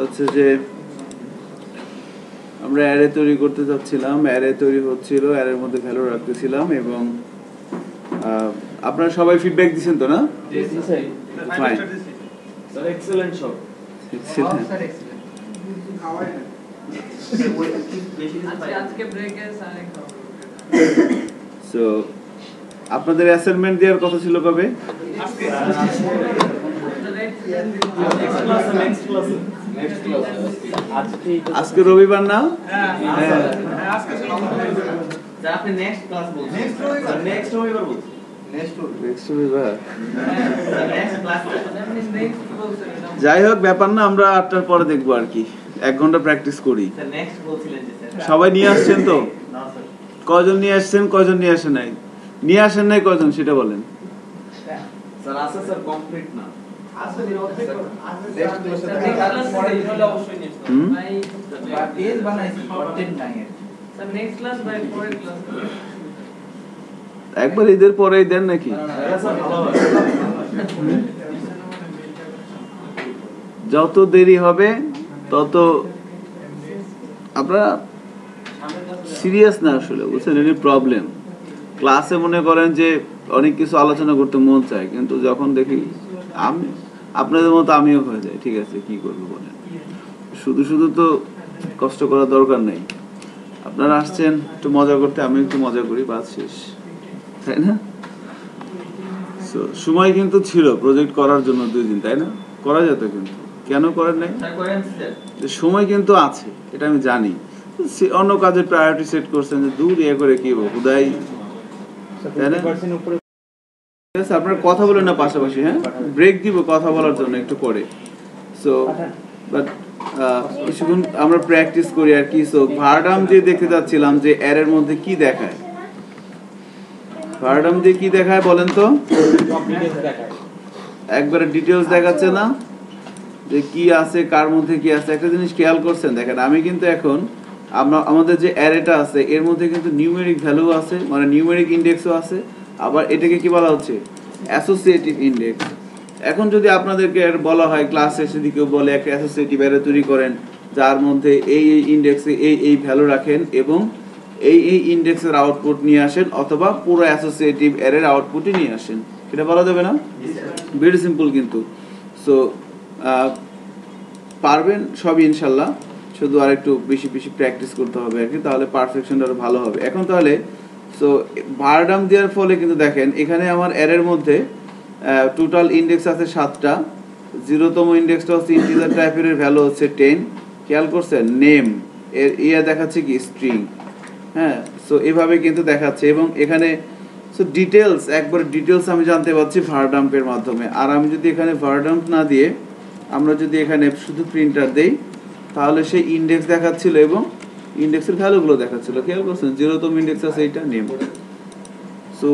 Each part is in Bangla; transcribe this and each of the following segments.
হচ্ছে যে আমরা অ্যারে তৈরি করতে যাচ্ছিলাম, অ্যারে তৈরি হচ্ছিল, অ্যারের মধ্যে ভ্যালু রাখতেছিলাম এবং আপনারা সবাই ফিডব্যাক দিচ্ছেন তো না? Fine sir excellent shot excellent. আজকে ব্রেকে স্যার সো আপনাদের অ্যাসাইনমেন্ট দেওয়ার কথা ছিল কবে? আজকে আজকে রবিবার না? আপনি নেক্সট ক্লাস বলছেন নেক্সট রবিবার বলছেন নেক্সট রবিবার। নেক্সট ক্লাস যাই হোক, ব্যাপার না, আমরা 8টার পরে দেখবো আর কি, 1 ঘন্টা প্র্যাকটিস করি। স্যার নেক্সট বলছিলেন যে স্যার সবাই নিয়ে আসছেন তো? না স্যার কয়জন নিয়ে আসছেন, কয়জন নিয়ে আসেন নাই? নিয়ে আসেন নাই কয়জন সেটা বলেন। স্যার আছে স্যার কমপ্লিট না হুম? নেক্সট ক্লাস বাই পরের ক্লাস একবার ঈদের পরেই দেন নাকি? স্যার ভালো হয় যত দেরি হবে তত আপনারা সিরিয়াস না আসলে, বুঝছেন? এটি প্রবলেম। ক্লাসে মনে করেন যে অনেক কিছু আলোচনা করতে মন চায়, কিন্তু যখন দেখি আমি আপনাদের মতো আমিও হয়ে যাই, ঠিক আছে কি করবো বলেন। শুধু শুধু তো কষ্ট করার দরকার নেই। আপনারা আসছেন একটু মজা করতে, আমি একটু মজা করি, বাস শেষ, তাই না? সময় কিন্তু ছিল প্রজেক্ট করার জন্য 2 দিন, তাই না? করা যেত, কিন্তু কেন করেন নাই? স্যার করেন স্যার সময় কিন্তু আছে, এটা আমি জানি। অন্য কাজে প্রায়োরিটি সেট করছেন যে দূর ইয়ে করে কি হুদাই, তাই না? আপনার কথা বলেন না পাশাপাশি, হ্যাঁ ব্রেক দিব কথা বলার জন্য একটু পরে। সো বাট কিছুক্ষণ আমরা প্র্যাকটিস করি আর কি। সো ভার্ডাম দিয়ে দেখতে যাচ্ছিলাম যে এর মধ্যে কি দেখায়। ভার্ডাম দিয়ে কি দেখায় বলেন তো? একবারে ডিটেইলস দেখাচ্ছে না যে কি আছে, কার মধ্যে কি আছে। একটা জিনিস খেয়াল করছেন, দেখেন আমি কিন্তু এখন আমাদের যে অ্যারেটা আছে এর মধ্যে কিন্তু নিউমেরিক ভ্যালু আছে, মানে নিউমেরিক ইন্ডেক্সও আছে, আবার এটাকে কি বলা হচ্ছে অ্যাসোসিয়েটিভ ইন্ডেক্স। এখন যদি আপনাদেরকে বলা হয় ক্লাস শেষে দিকেও বলে একটা অ্যাসোসিয়েটিভ অ্যারে তৈরি করেন যার মধ্যে এই এই ইন্ডেক্সে এই এই ভ্যালু রাখেন এবং এই এই ইন্ডেক্সের আউটপুট নিয়ে আসেন, অথবা পুরো অ্যাসোসিয়েটিভ অ্যারের আউটপুটই নিয়ে আসেন, এটা বলা যাবে না? ভেরি সিম্পল কিন্তু। সো পারবেন সবই ইনশাল্লাহ, শুধু আর একটু বেশি বেশি প্র্যাকটিস করতে হবে আর কি, তাহলে পারফেকশনটা আরো ভালো হবে। এখন তাহলে সো ভার্ডাম দেওয়ার ফলে কিন্তু দেখেন এখানে আমার অ্যারের মধ্যে টোটাল ইন্ডেক্স আছে 7টা। 0তম ইন্ডেক্সটা হচ্ছে ইন্টিজার টাইপের, ভ্যালু হচ্ছে 10। খেয়াল করছেন নেম এর ইয়া দেখাচ্ছে কি স্ট্রিং, হ্যাঁ। সো এভাবে কিন্তু দেখাচ্ছে এবং এখানে সো ডিটেলস, একবার ডিটেলস আমি জানতে পারছি ভার্ডাম্পের মাধ্যমে। আর আমি যদি এখানে ভার্ডাম্প না দিয়ে আমরা যদি এখানে শুধু প্রিন্টার দেই তাহলে সেই ইন্ডেক্স দেখাচ্ছিল এবং ইন্ডেক্সের ভ্যালুগুলো দেখাচ্ছিল। খেয়াল করছেন 0তম ইন্ডেক্স আছে এইটা নেম। সো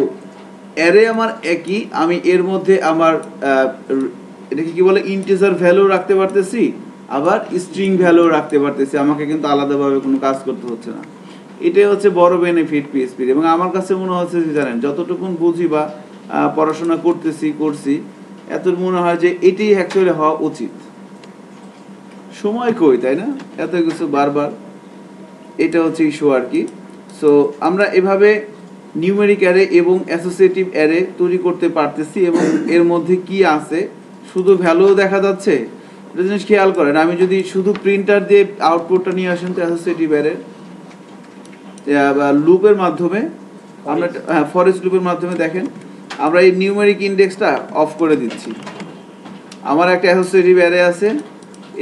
অ্যারে আমার একই, আমি এর মধ্যে আমার এটাকে কি বলে ইন্টিজার ভ্যালু রাখতে পারতেছি, আবার স্ট্রিং ভ্যালু রাখতে পারতেছি। আমাকে কিন্তু আলাদাভাবে কোনো কাজ করতে হচ্ছে না। এটাই হচ্ছে বড় বেনিফিট পিএইচপি। এবং আমার কাছে মনে হচ্ছে যে জানেন যতটুকুন বুঝি বা পড়াশোনা করছি এত মনে হয় যে এটাই অ্যাকচুয়ালি হওয়া উচিত। সময় কই, তাই না? এত কিছু বারবার, এটা হচ্ছে ইস্যু আর কি। সো আমরা এভাবে নিউমেরিক অ্যারে এবং অ্যাসোসিয়েটিভ অ্যারে তৈরি করতে পারতেছি এবং এর মধ্যে কি আছে শুধু ভ্যালু দেখা যাচ্ছে। একটা জিনিস খেয়াল করেন, আমি যদি শুধু প্রিন্টার দিয়ে আউটপুটটা নিয়ে আসেন তো অ্যাসোসিয়েটিভ অ্যারে লুপের মাধ্যমে আমরা ফরেস্ট লুপের মাধ্যমে দেখেন আমরা এই নিউমেরিক ইন্ডেক্সটা অফ করে দিচ্ছি। আমার একটা অ্যাসোসিয়েটিভ অ্যারে আছে,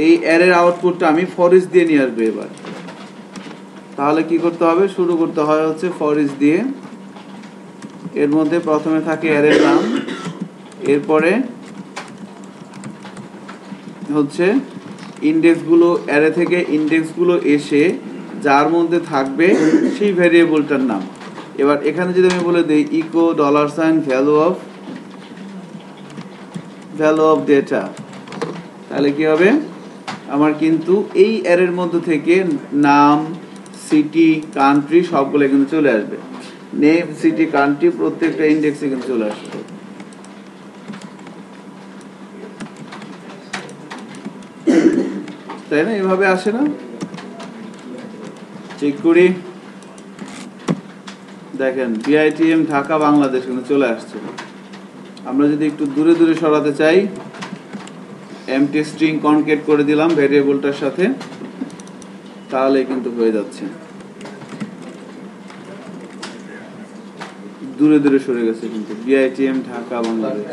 এই অ্যারের আউটপুটটা আমি ফরেস্ট দিয়ে নিয়ে আসবো। এবার তাহলে কি করতে হবে? শুরু করতে হয় হচ্ছে ফরেস্ট দিয়ে। এর মধ্যে প্রথমে থাকে অ্যারের নাম, এরপরে হচ্ছে ইন্ডেক্সগুলো, অ্যারে থেকে ইন্ডেক্সগুলো এসে যার মধ্যে থাকবে সেই ভ্যারিয়েবলটার নাম। এবার এখানে যদি আমি বলে দিই ইকো $, ভ্যালু অফ ডেটা, তাহলে কি হবে? আমার কিন্তু এই অ্যারের মধ্যে থেকে নাম, সিটি, কান্ট্রি সবগুলো কিন্তু চলে আসবে। নেম, সিটি, কান্ট্রি প্রত্যেকটা ইন্ডেক্সে কিন্তু চলে আসবে। তাই না? এভাবে আসে না? চেক করি, দেখেন বিআইটিএম ঢাকা বাংলাদেশ কিন্তু চলে আসছে। আমরা যদি একটু দূরে দূরে সরাতে চাই, এমটি স্ট্রিং কনকেট করে দিলাম ভেরিয়েবলটার সাথে, তাহলে কিন্তু হয়ে যাচ্ছে। দূরে দূরে সরে গেছে কিন্তু বিআইটিএম ঢাকা বাংলাদেশ।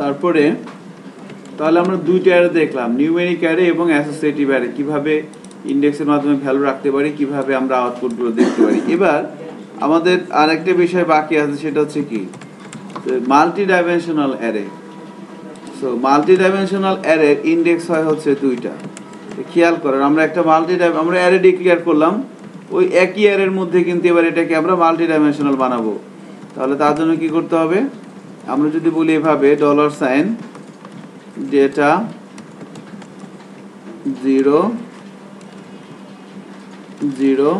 তারপরে তাহলে আমরা দুইটা অ্যারে দেখলাম, নিউমেরিক অ্যারে এবং অ্যাসোসিয়েটিভ অ্যারে, কিভাবে ইন্ডেক্সের মাধ্যমে ভ্যালু রাখতে পারি, কিভাবে আমরা আউটপুটগুলো দেখতে পারি। এবার আমাদের আরেকটা বিষয় বাকি আছে, সেটা হচ্ছে কি multi dimensional array. So multi dimensional অ্যারের ইন্ডেক্স হয় হচ্ছে দুইটা। খেয়াল করেন, আমরা একটা আমরা অ্যারে ডিক্লেয়ার করলাম, ওই একই অ্যারের মধ্যে কিন্তু এবার এটাকে আমরা মাল্টি ডাইমেনশনাল বানাবো। তাহলে তার জন্য কি করতে হবে, আমরা যদি বলি এভাবে $, ডেটা 0 0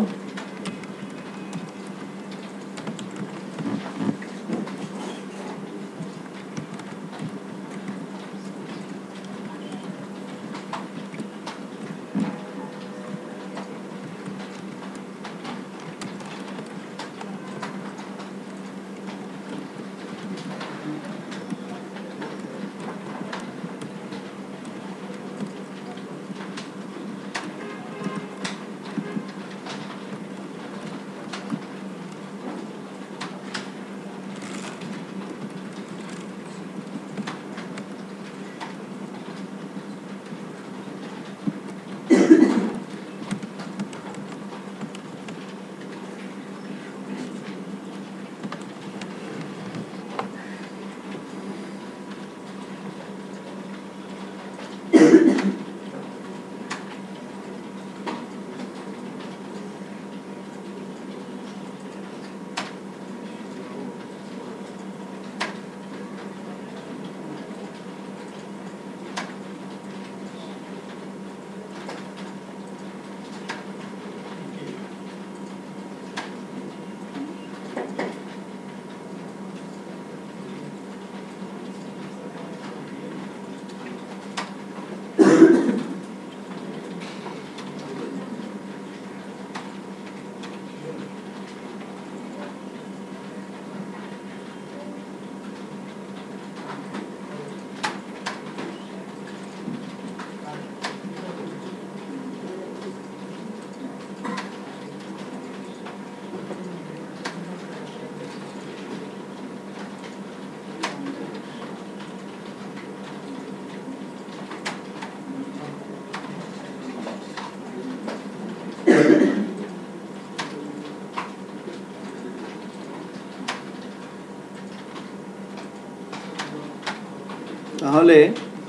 তাহলে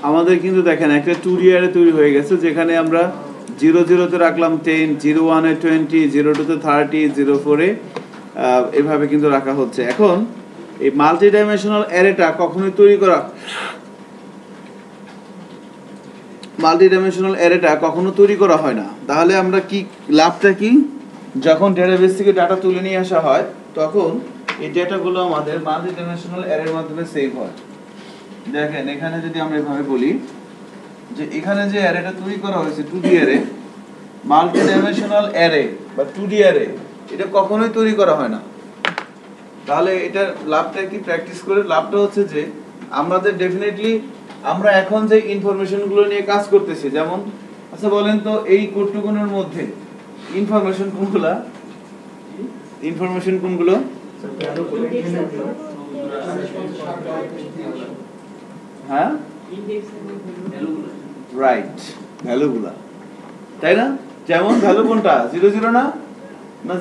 আমাদের কিন্তু দেখেন একটা 2D অ্যারে তৈরি হয়ে গেছে, যেখানে আমরা 0 0 তে রাখলাম 10, 0 1 এ 20, 0 2 তে 30, 0 4 এ এভাবে কিন্তু রাখা হচ্ছে। এখন এই মাল্টি ডাইমেনশনাল অ্যারেটা কখনোই তৈরি করা কখনো তৈরি করা হয় না। তাহলে আমরা কি লাভটা কি, যখন ডেটাবেস থেকে ডাটা তুলে নিয়ে আসা হয় তখন এই ডেটাগুলো আমাদের মাল্টি ডাইমেনশনাল অ্যারের মাধ্যমে সেভ হয়। দেখেন এখানে যদি আমরা এভাবে বলি যে এখানে যে অ্যারেটা তৈরি করা হয়েছে 2D array, multi dimensional array বা 2D অ্যারে, এটা কখনোই তৈরি করা হয় না। তাহলে এটার লাভটা কি, প্র্যাকটিস করে লাভটা হচ্ছে যে আমাদের ডেফিনেটলি আমরা এখন যে ইনফরমেশনগুলো নিয়ে কাজ করতেছি, যেমন আচ্ছা বলেন তো এই কোডটুকুনের মধ্যে ইনফরমেশন কোনগুলো? হ্যাঁ, রাইট, ভ্যালুগুলা, তাই না? যেমন ভ্যালু কোনটা, 0 0 না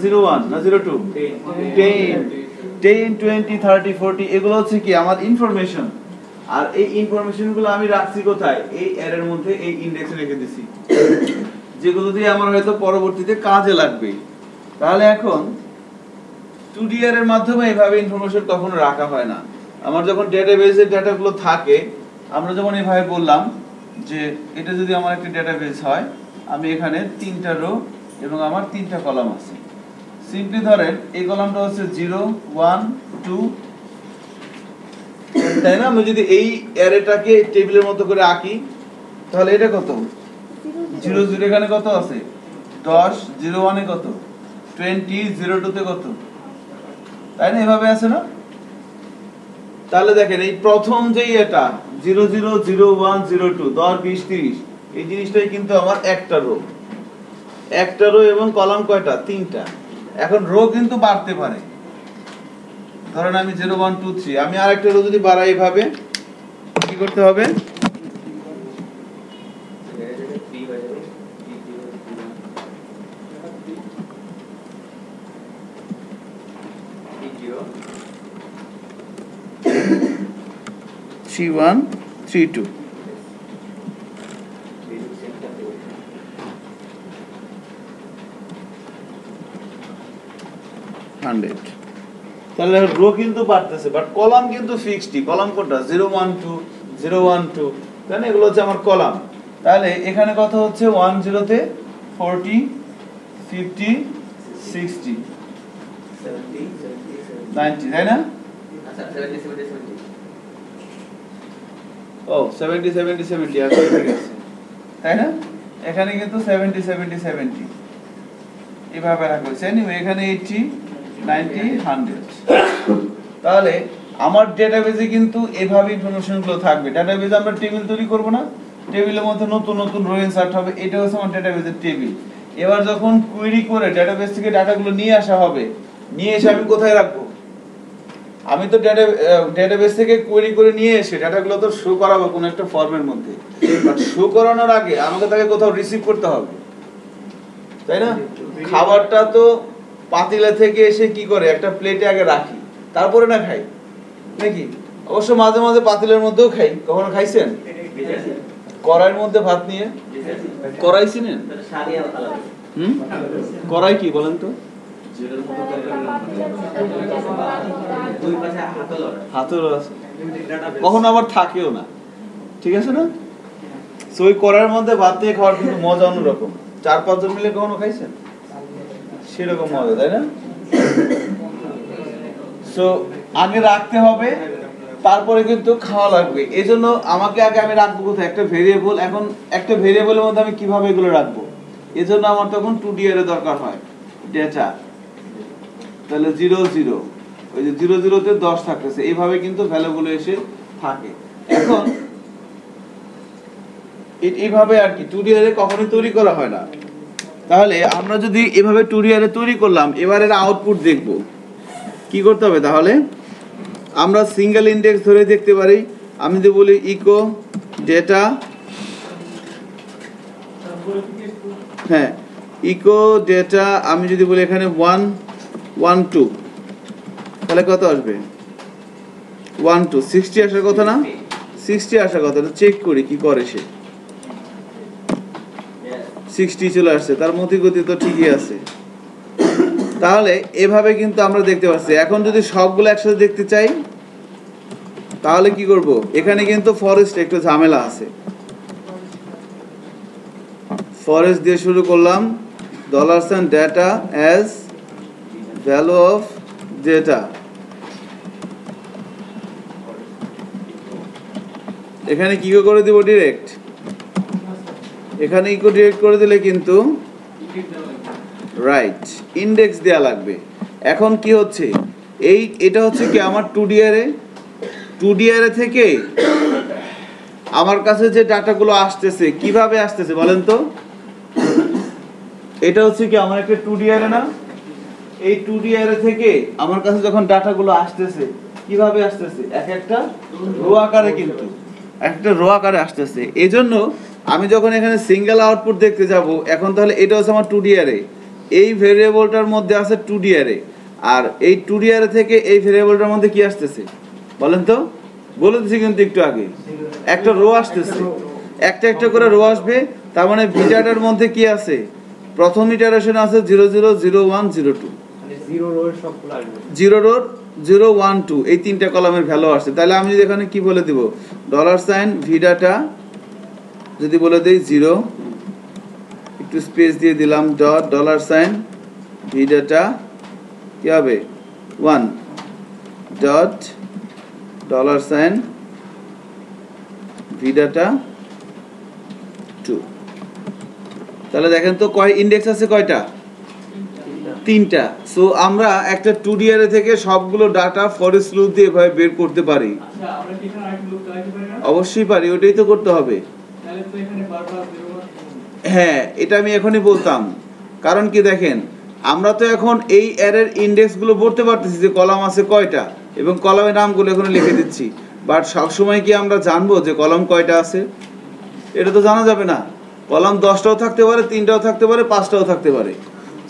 0 1 না 0 2, 10 10 20 30 40, এগুলো হচ্ছে কি আমার ইনফরমেশন। আর এই ইনফরমেশনগুলো আমি রাখছি কোথায়, এই অ্যারের মধ্যে, এই ইন্ডেক্সে রেখে দিছি, যেগুলো দিয়ে আমার হয়তো পরবর্তীতে কাজে লাগবে। তাহলে এখন 2D এর মাধ্যমে এইভাবে ইনফরমেশন কখনো রাখা হয় না। আমার যখন ডেটাবেজের ডাটাগুলো থাকে, আমরা যখন এইভাবে বললাম যে এটা যদি আমার একটা ডেটাবেজ হয়, আমি এখানে 3টা রো এবং আমার 3টা কলাম আছে। সিম্পলি ধরেন এই কলামটা হচ্ছে 0 1 2, তাই না? আমি যদি এই অ্যারেটাকে টেবিলের মতো করে আঁকি, তাহলে এটা কত 0 0, এখানে কত আছে 10, 0 1 এ কত 20, 0 2 তে কত, তাই না? এভাবে আছে না? তাহলে দেখেন এই প্রথম যেই এটা 0 0 0 1 0 2 10 20 30, এই জিনিসটাই কিন্তু আমার একটা রো এবং কলাম কয়টা 3টা। এখন রো কিন্তু বাড়তে পারে, ধরেন আমি 0 1 2 3, আমি আরেকটা রো যদি বাড়াই, এইভাবে কি করতে হবে, Three one 3 2, তাহলে রো কিন্তু বাড়তেছে, বাট কলাম কিন্তু ফিক্সডই। কলাম কোনটা 0 1 2 0 1 2, তাই না? এগুলো হচ্ছে আমার কলাম। তাহলে এখানে কথা হচ্ছে 1 0 তে 40 50 60 70 90, তাই না? আচ্ছা 70 70 70 ও 70 70 70 আর ঠিক আছে, তাই না? এখানে কিন্তু 70 70 70 এইভাবে রাখা হয়েছে। এনিওয়ে এখানে 80 90 100। তাহলে আমার ডেটাবেজে কিন্তু এভাবে ইনফরমেশনগুলো থাকবে। ডেটাবেজে আমরা টেবিল তৈরি করব না, টেবিলের মধ্যে নতুন নতুন রো ইনসার্ট হবে, এটা হচ্ছে আমার ডেটাবেজের টেবিল। এবার যখন কোয়েরি করে ডেটাবেজ থেকে ডাটাগুলো নিয়ে আসা হবে, নিয়ে এসে আমি কোথায় রাখবো? আমি তো ডেটাবেজ থেকে কোয়েরি করে নিয়ে এসে ডাটাগুলো তো শো করাবো কোন একটা ফর্মের মধ্যে, বাট শো করানোর আগে আমাকে তাকে কোথাও রিসিভ করতে হবে, তাই না? খাবারটা তো পাতিলা থেকে এসে কি করে একটা প্লেটে আগে রাখি, তারপরে না খাই নাকি? অবশ্য মাঝে মাঝে পাতিলের মধ্যেও খাই। কখনো খাইছেন কড়াইয়ের মধ্যে ভাত নিয়ে? কড়াই চিনেন? কড়াই কি বলেন তো? হাতল আছে, কখনো আবার থাকেও না, ঠিক আছে না? সো ওই কড়াইয়ের মধ্যে ভাত দিয়ে খাওয়ার কিন্তু মজা অন্যরকম। 4-5 জন মিলে কখনো খাইছেন? সেরকম মজা, তাই না? সো আগে রাখতে হবে, তারপরে কিন্তু খাওয়া লাগবে। এজন্য আমাকে আগে আমি রাখবো কোথায়? একটা ভেরিয়েবল। এখন একটা ভেরিয়েবলের মধ্যে আমি কিভাবে এগুলো রাখবো? এজন্য আমার তখন 2D এর দরকার হয়, ডেটা। তাহলে 0 0, ওই যে 0 0 তে 10 থাকতেছে, এইভাবে কিন্তু ভ্যালুগুলো এসে থাকে। এখন এইভাবে আর কি 2D এর কখনোই তৈরি করা হয় না। তাহলে আমরা যদি এভাবে 2D এর তৈরি করলাম, এবার এর আউটপুট দেখব। কি করতে হবে তাহলে? আমরা সিঙ্গেল ইন্ডেক্স ধরে দেখতে পারি। আমি যদি বলি ইকো ডেটা, হ্যাঁ ইকো ডেটা, আমি যদি বলি এখানে 1 1 2, তাহলে কত আসবে? 1 2 60 আসার কথা না? 60 আসার কথা। চেক করি কি করে সে। 60 চলে আসছে, তার মতি গতি তো ঠিকই আছে। তাহলে এভাবে কিন্তু আমরা দেখতে পাচ্ছি। এখন যদি সবগুলো একসাথে দেখতে চাই, তাহলে কি করব? এখানে কিন্তু ফরেস্ট একটু ঝামেলা আছে। ফরেস্ট দিয়ে শুরু করলাম, $sign data as value of data। এখানে কি করে দিব? ডিরেক্ট। এখানে ইকো ডিরেক্ট করে দিলে কিন্তু রাইট ইন্ডেক্স দেয়া লাগবে। এখন কি হচ্ছে? এটা হচ্ছে কি আমার 2D অ্যারে। 2D অ্যারে থেকে আমার কাছে যে ডাটাগুলো আসতেছে, কিভাবে আসতেছে বলেন তো? এটা হচ্ছে কি আমার একটা 2D অ্যারে না? এই 2D অ্যারে থেকে আমার কাছে যখন ডাটাগুলো আসতেছে, কিভাবে আসতেছে? একটা রো আকারে, কিন্তু একটা রো আকারে আসতেছে। এজন্য আমি যখন এখানে সিঙ্গেল আউটপুট দেখতে যাব, এখন তাহলে এটা হচ্ছে আমার 2D অ্যারে। এই ভেরিয়েবলটার মধ্যে আছে 2D অ্যারে, আর এই 2D অ্যারে থেকে এই ভেরিয়েবলটার মধ্যে কি আসতেছে বলেন তো? বলে দিচ্ছি কিন্তু একটু আগে একটা রো আসতেছে, একটা একটা করে রো আসবে। তার মানে ভিটাটার মধ্যে কি আছে, প্রথম ইটারেশন আছে 0 0 0 1 0 2, মানে 0 রো এর সবগুলো আসবে 0 রোর 0 1 2 এই তিনটা কলামের ভ্যালু আসছে। তাহলে আমি যদি এখানে কি বলে দিব, ডলার সাইন ভি ডাটা যদি বলে দেই 0, একটু স্পেস দিয়ে দিলাম dot dollar sign v data কি হবে 1 dot dollar sign v data 2। তাহলে দেখেন তো কয় ইন্ডেক্স আছে, কয়টা, তিনটা। সো আমরা একটা 2D অ্যারে থেকে সবগুলো ডাটা ফরেস্ট লুপ দিয়ে এভাবে বের করতে পারি। আচ্ছা আমরা কি এখানে আরেকটা লুপ চালাতে পারি না? অবশ্যই পারি, ওটাই তো করতে হবে। তাহলে তো এখানে বারবার 0 হ্যাঁ, এটা আমি এখনই বলতাম, কারণ কি দেখেন আমরা তো এখন এই অ্যারের ইন্ডেক্স গুলো বলতে পারতেছি যে কলাম আছে কয়টা এবং কলামের নামগুলো এখানে লিখে দিচ্ছি, বাট সবসময় কি আমরা জানবো যে কলাম কয়টা আছে? এটা তো জানা যাবে না। কলাম 10টাও থাকতে পারে, 3টাও থাকতে পারে, 5টাও থাকতে পারে।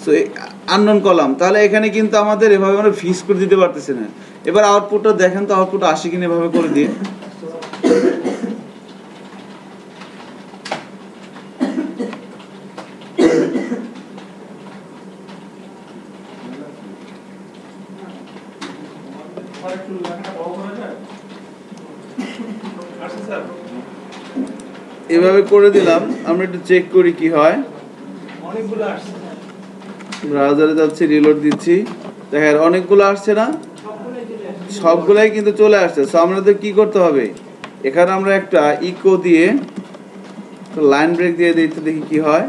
সো আননোন কলাম, তাহলে এখানে কিন্তু আমাদের এভাবে আমরা ফিক্স করে দিতে পারতেছি না। এবার আউটপুটটা দেখেন তো, আউটপুট আসে কিনা এভাবে করে দিয়ে। আরেকটু লেখাটা বড় করা যায়? আচ্ছা স্যার এভাবে করে দিলাম, আমরা একটু চেক করি কি হয়। অনেকগুলো আসছে ব্রাউজারে যাচ্ছি, রিলোড দিচ্ছি, দেখেন অনেকগুলো আসছে না, সবগুলোই চলে আসছে সবগুলাই কিন্তু চলে আসছে। সো আমাদের কি করতে হবে, এখানে আমরা একটা ইকো দিয়ে লাইন ব্রেক দিয়ে দিই, তো দেখি কি হয়।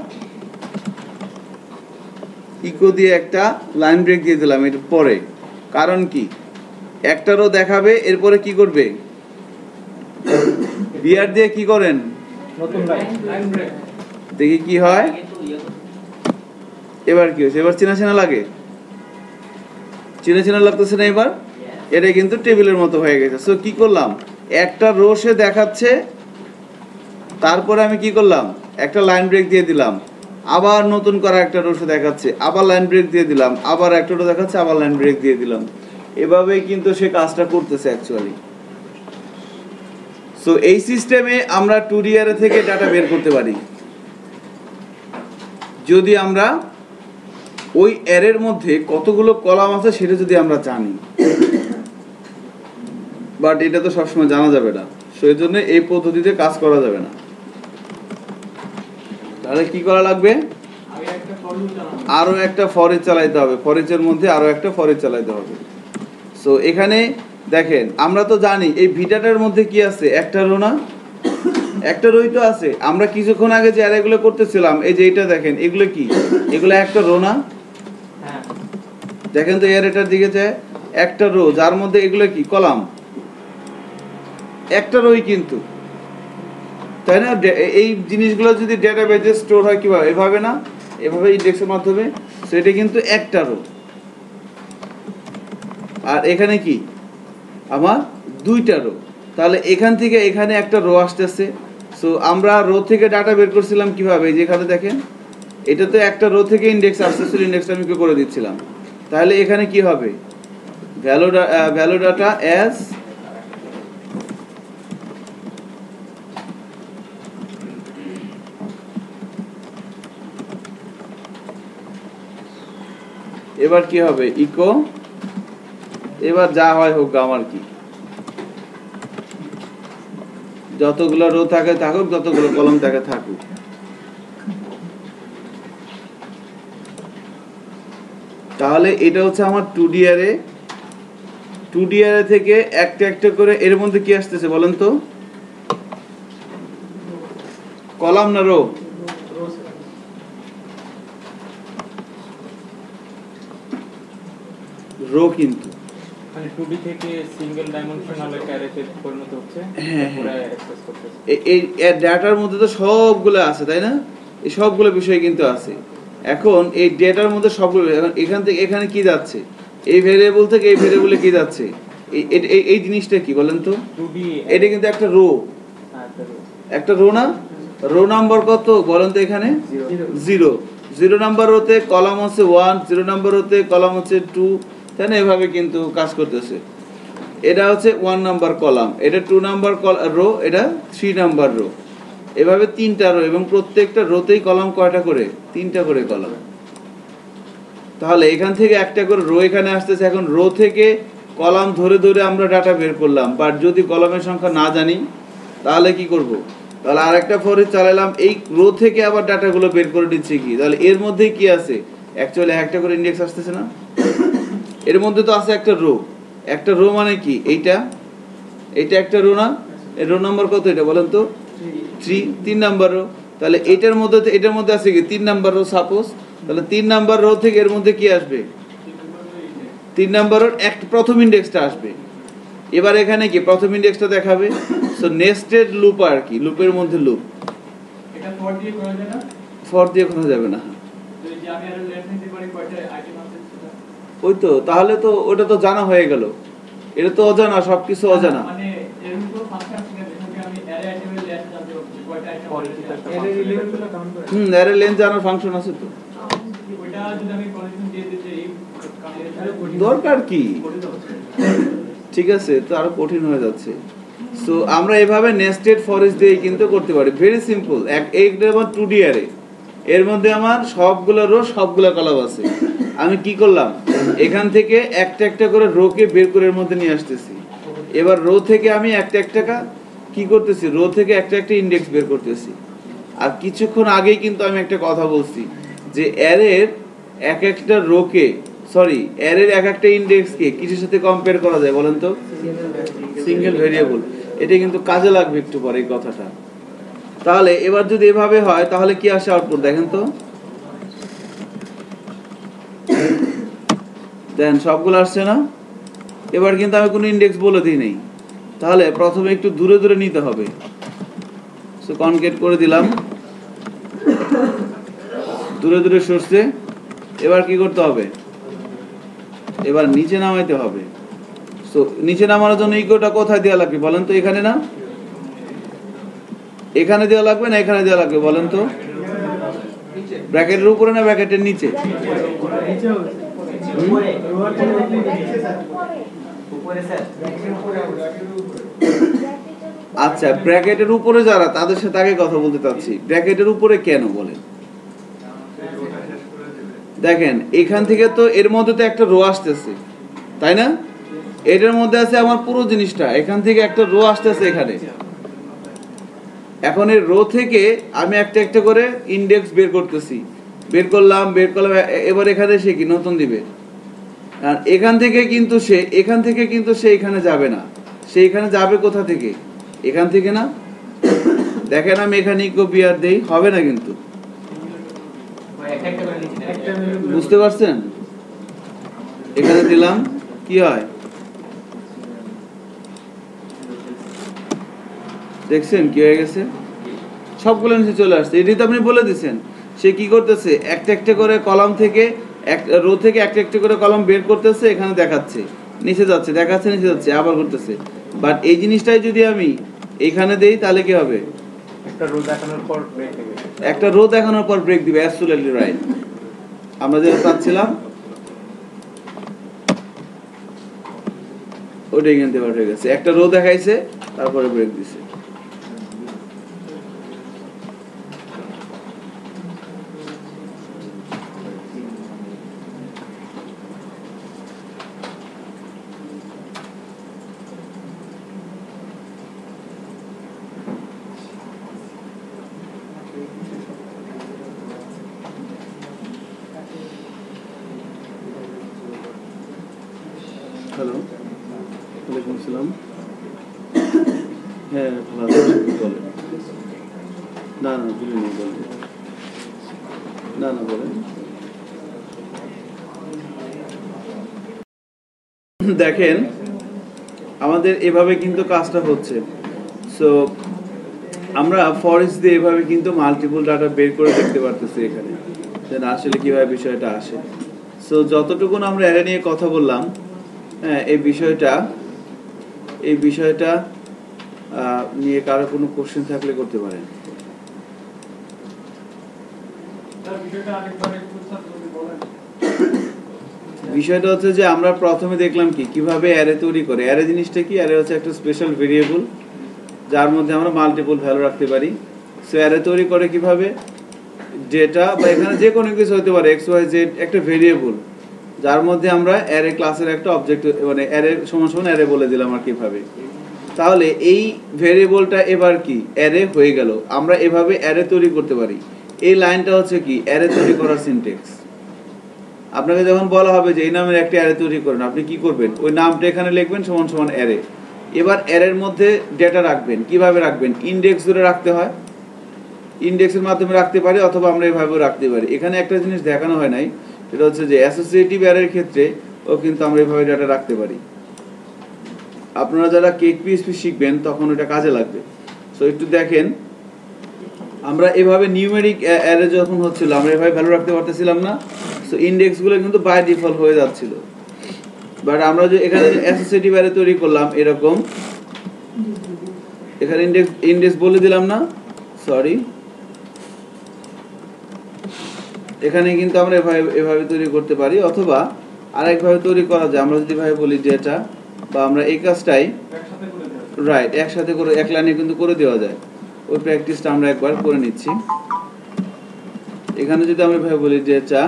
ইকো দিয়ে একটা লাইন ব্রেক দিয়ে দিলাম এর পরে, কারণ কি একটারও দেখাবে, এরপরে কি করবে, বিআর দিয়ে কি করেন, নতুন লাইন ব্রেক দেখি কি হয়। এবার কি হচ্ছে, এবার চেনা চেনা লাগে, চেনা চেনা লাগতেছে না এবার? এটা কিন্তু টেবিলের মতো হয়ে গেছে। সো কি করলাম, একটা রো সে দেখাচ্ছে, তারপরে আমি কি করলাম, একটা লাইন ব্রেক দিয়ে দিলাম, আবার নতুন করা একটা রো সে দেখাচ্ছে, আবার লাইন ব্রেক দিয়ে দিলাম, আবার একটা রো দেখাচ্ছে, আবার লাইন ব্রেক দিয়ে দিলাম। এভাবেই কিন্তু সে কাজটা করতেছে অ্যাকচুয়ালি। সো এই সিস্টেমে আমরা 2D অ্যারে থেকে ডাটা বের করতে পারি যদি আমরা ওই অ্যারের মধ্যে কতগুলো কলাম আছে সেটা যদি আমরা জানি, বাট এটা তো সবসময় জানা যাবে না, সেই জন্য এই পদ্ধতিতে কাজ করা যাবে না। তাহলে কি করা লাগবে, আগে একটা ফর লুপ চালানো আরো একটা ফরেজ চালাইতে হবে, ফরেজের মধ্যে আরো একটা ফরেজ চালাইতে হবে। সো এখানে দেখেন আমরা তো জানি এই ভিটাটার মধ্যে কি আছে, একটা রো না, একটা রোই তো আছে। আমরা কিছুক্ষণ আগে যে অ্যারেগুলো করতেছিলাম, এই যে এটা দেখেন, এগুলো কি, এগুলো একটা রো না, হ্যাঁ দেখেন তো এর এটার দিকে যায়, একটা রো যার মধ্যে এগুলো কি কলাম, একটা রোই কিন্তু, তাই না? এই জিনিসগুলো যদি ডেটাবেজে স্টোর হয় কিভাবে, এভাবে না, এভাবে ইন্ডেক্সের মাধ্যমে। সো এটা কিন্তু একটা রো, আর এখানে কি আমার দুইটা রো, তাহলে এখান থেকে এখানে একটা রো আসতেছে। সো আমরা রো থেকে ডাটা বের করছিলাম কিভাবে, যেখানে দেখেন এটা তো একটা রো থেকে ইন্ডেক্স আসতেছিল, ইন্ডেক্সটা আমি করে দিচ্ছিলাম। তাহলে এখানে কি হবে, ভ্যালু ডাটা অ্যাজ এবার কি হবে, ইকো, এবার যা হয় হোক, আমার কি, যতগুলো রো থাকে থাকুক, যতগুলো কলম থাকে থাকুক। তাহলে এটা হচ্ছে আমার 2D অ্যারে। 2D অ্যারে থেকে একটা একটা করে এর মধ্যে কি আসতেছে বলেন তো, কলাম না রো? রো কিন্তু মানে 2D থেকে সিঙ্গেল ডাইমেনশনাল একটা অ্যারেতে পরিণত হচ্ছে, হ্যাঁ, পুরো অ্যাক্সেস করতেছে। এই ডেটার মধ্যে তো সবগুলো আছে, তাই না? এই সবগুলো বিষয় কিন্তু আছে। এখন এই ডেটার মধ্যে সবগুলো, এখন এখান থেকে এখানে কি যাচ্ছে, এই ভেরিয়েবল থেকে এই ভেরিয়েবলে কি যাচ্ছে, এই জিনিসটা কি বলেন তো? 2D এটা কিন্তু একটা রো, একটা রো না, রো নাম্বার কত বলেন তো? এখানে 0, 0 নাম্বার রোতে কলাম হচ্ছে 1, 0 নাম্বার রোতে কলাম হচ্ছে 2, তাই না? এভাবে কিন্তু কাজ করতেছে। এটা হচ্ছে 1 নাম্বার কলাম, এটা 2 নাম্বার রো, এটা 3 নাম্বার রো, এভাবে 3টা রো, এবং প্রত্যেকটা রোতেই কলাম কয়টা করে? 3টা করে কলাম। তাহলে এখান থেকে একটা করে রো এখানে আসতেছে। এখন রো থেকে কলাম ধরে ধরে আমরা ডাটা বের করলাম, বাট যদি কলামের সংখ্যা না জানি তাহলে কি করব? তাহলে আরেকটা ফর ইচ চালালাম, এই রো থেকে আবার ডাটাগুলো বের করে দিচ্ছে কি? তাহলে এর মধ্যে কি আছে? অ্যাকচুয়ালি একটা করে ইন্ডেক্স আসতেছে না, এর মধ্যে তো আছে একটা রো। একটা রো মানে কি? এইটা একটা রো না? এর রো নাম্বার কত এটা বলেন তো? 3 নাম্বার রো। তাহলে এটার মধ্যে আছে কি 3 নাম্বার রো সাপোজ। তাহলে 3 নাম্বার রো থেকে এর মধ্যে কি আসবে? 3 নাম্বার রোর প্রথম ইন্ডেক্সটা আসবে। এবার এখানে কি প্রথম ইন্ডেক্সটা দেখাবে। সো নেস্টেড লুপ আর কি, লুপের মধ্যে লুপ। এটা ফর দিয়ে করা যায় না? ফর দিয়ে করা যাবে না। যদি আমি আর লেস নিতে পারি কয়টা আইটেম আছে সেটা? ওই তো, তাহলে তো ওটা তো জানা হয়ে গেল। এটা তো অজানা, সবকিছু অজানা। মানে এরকম কোনো ফাংশন আছে কিনা যেখানে আমি অ্যারে আইটেমের লেস জানতে পারছি কয়টা আইটেম পরে আছে? যেটা একটা অ্যারে function এলিমেন্টগুলো কাউন্ট করে। অ্যারে লেন্থ জানার ফাংশন আছে তো। ওইটা যদি আমি কন্ডিশন দিয়ে দিই যে এই দরকার কি? ঠিক আছে, তো আরো কঠিন হয়ে যাচ্ছে। সো আমরা এভাবে নেস্টেড ফর ইচ দিয়ে কিন্তু করতে পারি, ভেরি সিম্পল। একটা আমার 2D অ্যারে, এর মধ্যে আমার সবগুলো রো সবগুলো কলাম আছে। আমি কি করলাম? এখান থেকে একটা একটা করে রোকে বের করে এর মধ্যে নিয়ে আসতেছি। এবার রো থেকে আমি একটা কি করতেছি? রো থেকে একটা ইন্ডেক্স বের করতেছি। আর কিছুক্ষণ আগেই কিন্তু আমি একটা কথা বলছি যে অ্যারের একটা রোকে, অ্যারের একটা ইন্ডেক্সকে কিসের সাথে কম্পেয়ার করা যায় বলেন তো? Single variable. এটা কিন্তু কাজে লাগবে একটু পরে এই কথাটা। তাহলে এবার যদি এভাবে হয় তাহলে কি আসে আউটপুট দেখেন তো? দেন সবগুলো আসছে না? এবার কিন্তু আমি কোনো ইন্ডেক্স বলে দিই নাই। তাহলে প্রথমে একটু দূরে দূরে নিতে হবে। সো কনকেট করে দিলাম, দূরে দূরে সরছে। এবার কি করতে হবে? এবার নিচে নামাইতে হবে। সো নিচে নামানোর জন্য ইকোটা কোথায় দেওয়া লাগবে বলেন তো? এখানে না? এখানে দেওয়া লাগবে না এখানে দেওয়া লাগবে বলেন তো? ব্র্যাকেটের উপরে না ব্র্যাকেটের নিচে? আচ্ছা, ব্র্যাকেটের উপরে যারা, তাদের সাথে আগে কথা বলতে চাচ্ছি। ব্র্যাকেটের উপরে কেন বলেন? দেখেন এখান থেকে তো এর মধ্যে তো একটা রো আসতেছে, তাই না? এটার মধ্যে আছে আমার পুরো জিনিসটা, এখান থেকে একটা রো আসতেছে এখানে। এখন এই রো থেকে আমি একটা করে ইন্ডেক্স বের করতেছি, বের করলাম। এবার এখানে সে কি নতুন দিবে। আর এখান থেকে কিন্তু সে এখানে যাবে না। সে এখানে যাবে কোথা থেকে? এখান থেকে না? দেখেন আমি এখানে ইকো বিআর দেই, হবে না কিন্তু। বুঝতে পারছেন? এখানে দিলাম, কি হয় দেখছেন কি হয়ে গেছে? সবগুলো নিচে চলে আসছে। এটাই তো আপনি বলে দিচ্ছেন। সে কি করতেছে? একটা করে কলাম থেকে, রো থেকে একটা করে কলাম বের করতেছে, এখানে দেখাচ্ছে, নিচে যাচ্ছে, দেখাচ্ছে, নিচে যাচ্ছে, আবার করতেছে। বাট এই জিনিসটাই যদি আমি এখানে দেই তাহলে কি হবে? একটা রো দেখানোর পর ব্রেক দেবে। একটা রো দেখানোর পর ব্রেক দিবে। Absolutely right. আমরা যেটা চাচ্ছিলাম ওইটাই কিন্তু এবার হয়ে গেছে। একটা রো দেখাইছে, তারপরে ব্রেক দিছে। হ্যালো, ওয়ালাইকুম আসসালাম। হ্যাঁ ভালো আছি, বলেন। না ভুলিনি, বলেন। না বলেন। দেখেন আমাদের এভাবে কিন্তু কাজটা হচ্ছে। সো আমরা ফর ইচ দিয়ে এভাবে কিন্তু মাল্টিপল ডাটা বের করে দেখতে পারতেছি এখানে, যে আসলে কিভাবে বিষয়টা আসে। সো যতটুকু আমরা অ্যারে নিয়ে কথা বললাম, হ্যাঁ, এই বিষয়টা নিয়ে কারো কোনো কোশ্চেন থাকলে করতে পারেন। তার বিষয়টা আরেকবার একটু যদি বলেন। বিষয়টা হচ্ছে যে আমরা প্রথমে দেখলাম কিভাবে অ্যারে তৈরি করে। অ্যারে জিনিসটা কি? অ্যারে হচ্ছে একটা স্পেশাল ভেরিয়েবল যার মধ্যে আমরা মাল্টিপল ভ্যালু রাখতে পারি। সো অ্যারে তৈরি করে কিভাবে? ডেটা বা এখানে যে কোনো কিছু হতে পারে, এক্স ওয়াই জেড, একটা ভেরিয়েবল যার মধ্যে আমরা অ্যারে ক্লাসের একটা অবজেক্ট মানে অ্যারে সমান সমান অ্যারে বলে দিলাম আর কিভাবে। তাহলে এই ভেরিয়েবলটা এবার কি অ্যারে হয়ে গেল। আমরা এভাবে অ্যারে তৈরি করতে পারি। এই লাইনটা হচ্ছে কি অ্যারে তৈরি করার সিনট্যাক্স। আপনাকে যখন বলা হবে যে এই নামের একটা অ্যারে তৈরি করেন, আপনি কি করবেন? ওই নামটা এখানে লিখবেন সমান সমান অ্যারে। এবার অ্যারের মধ্যে ডেটা রাখবেন। কিভাবে রাখবেন? ইনডেক্স ধরে রাখতে হয়, ইনডেক্সের মাধ্যমে রাখতে পারি, অথবা আমরা এভাবেও রাখতে পারি। এখানে একটা জিনিস দেখানো হয় নাই, সেটা হচ্ছে যে অ্যাসোসিয়েটিভ অ্যারের ক্ষেত্রে ও কিন্তু আমরা এভাবে ডেটা রাখতে পারি। আপনারা যারা কেক পিএসপি শিখবেন তখন ওটা কাজে লাগবে। সো একটু দেখেন, আমরা এভাবে নিউমেরিক অ্যারে যখন হচ্ছিল আমরা এভাবে ভ্যালু রাখতে পারতেছিলাম না। সো ইনডেক্সগুলো কিন্তু বাই ডিফল্ট হয়ে যাচ্ছিল। বাট আমরা যে এখানে অ্যাসোসিয়েটিভ অ্যারে তৈরি করলাম এরকম, এখানে ইনডেক্স বলে দিলাম না, সরি, এখানে কিন্তু আমরা এভাবে তৈরি করতে পারি, অথবা আরেকভাবে তৈরি করা যায়। আমরা যদি ভাবে বলি ডেটা, বা আমরা এই কাজটাই রাইট একসাথে করে এক লাইনে কিন্তু করে দেওয়া যায়। ওই প্র্যাকটিসটা আমরা একবার করে নিচ্ছি। এখানে যদি আমরা ভাবে বলি ডেটা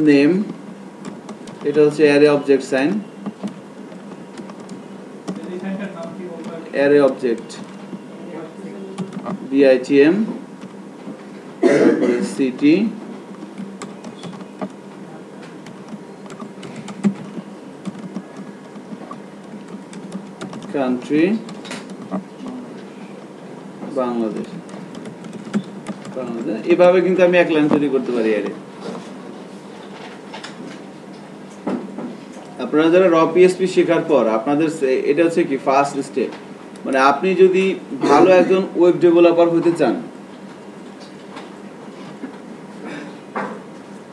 নেম, এটা হচ্ছে array object sign, array object BITM, তারপরে সিটি, কান্ট্রি বাংলাদেশ, এভাবে কিন্তু আমি এক লাইন তৈরি করতে পারি অ্যারে। আপনারা যারা র পিএসপি শেখার পর আপনাদের এটা হচ্ছে কি ফার্স্ট স্টেপ, মানে আপনি যদি ভালো একজন ওয়েব ডেভেলপার হতে চান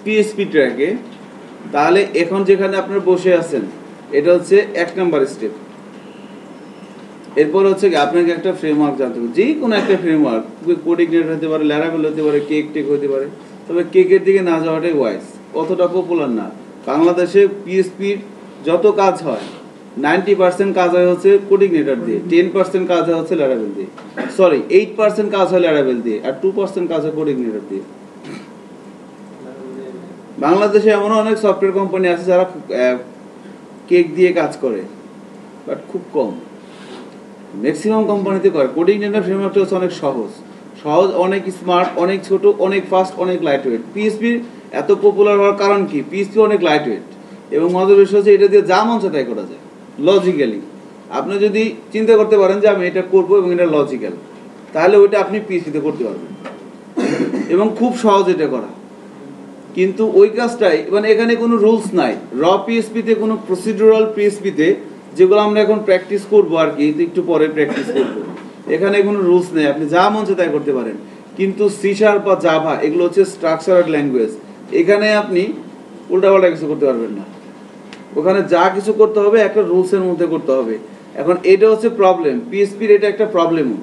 পিএসপি ট্র্যাকে, তাহলে এখন যেখানে আপনারা বসে আছেন এটা হচ্ছে 1 নাম্বার স্টেপ। এরপর হচ্ছে কি আপনাকে একটা ফ্রেমওয়ার্ক জানতে হবে, যে কোনো একটা ফ্রেমওয়ার্ক, কোডিংনেট হতে পারে, ল্যারাভেল হতে পারে, কেক টেক হতে পারে। তবে কেকের দিকে না যাওয়াটাই ওয়াইজ, অতটা পপুলার না। বাংলাদেশে পিএসপির যত কাজ হয় 90% কাজ হয় হচ্ছে কোডিংনেটর দিয়ে, 10% কাজ হয় হচ্ছে ল্যারাভেল দিয়ে, সরি 8% কাজ হয় ল্যারাভেল দিয়ে, আর 2% কাজ হয় কোডিংনেটর দিয়ে। বাংলাদেশে এমন অনেক সফটওয়্যার কোম্পানি আছে যারা কেক দিয়ে কাজ করে, বাট খুব কম। ম্যাক্সিমাম কোম্পানিতে করে। কোডিংনেটর ফ্রেমওয়ার্কটা হচ্ছে অনেক সহজ, অনেক স্মার্ট, অনেক ছোট, অনেক ফাস্ট, অনেক লাইট ওয়েট। পিএসপি এত পপুলার হওয়ার কারণ কি? পিএসপি অনেক লাইট ওয়েট, এবং মজার বিষয় হচ্ছে এটা দিয়ে যা মন চায় তাই করা যায় লজিক্যালি। আপনি যদি চিন্তা করতে পারেন যে আমি এটা করবো এবং এটা লজিক্যাল, তাহলে ওইটা আপনি পিএসপিতে করতে পারবেন, এবং খুব সহজ এটা করা। কিন্তু ওই কাজটাই মানে এখানে কোনো রুলস নাই। র পিএসপিতে কোনো প্রসিডিউরাল পিএসপিতে যেগুলো আমরা এখন প্র্যাকটিস করবো আর কি, একটু পরে প্র্যাকটিস করবো, এখানে কোনো রুলস নেই, আপনি যা মন চায় তাই করতে পারেন। কিন্তু সি শার্প বা জাভা এগুলো হচ্ছে স্ট্রাকচারার্ড ল্যাঙ্গুয়েজ, এখানে আপনি উল্টাপাল্টা কিছু করতে পারবেন না। ওখানে যা কিছু করতে হবে একটা রুলসের মধ্যে করতে হবে। এখন এটা হচ্ছে প্রবলেম, পিএসপির এটা একটা প্রবলেমও,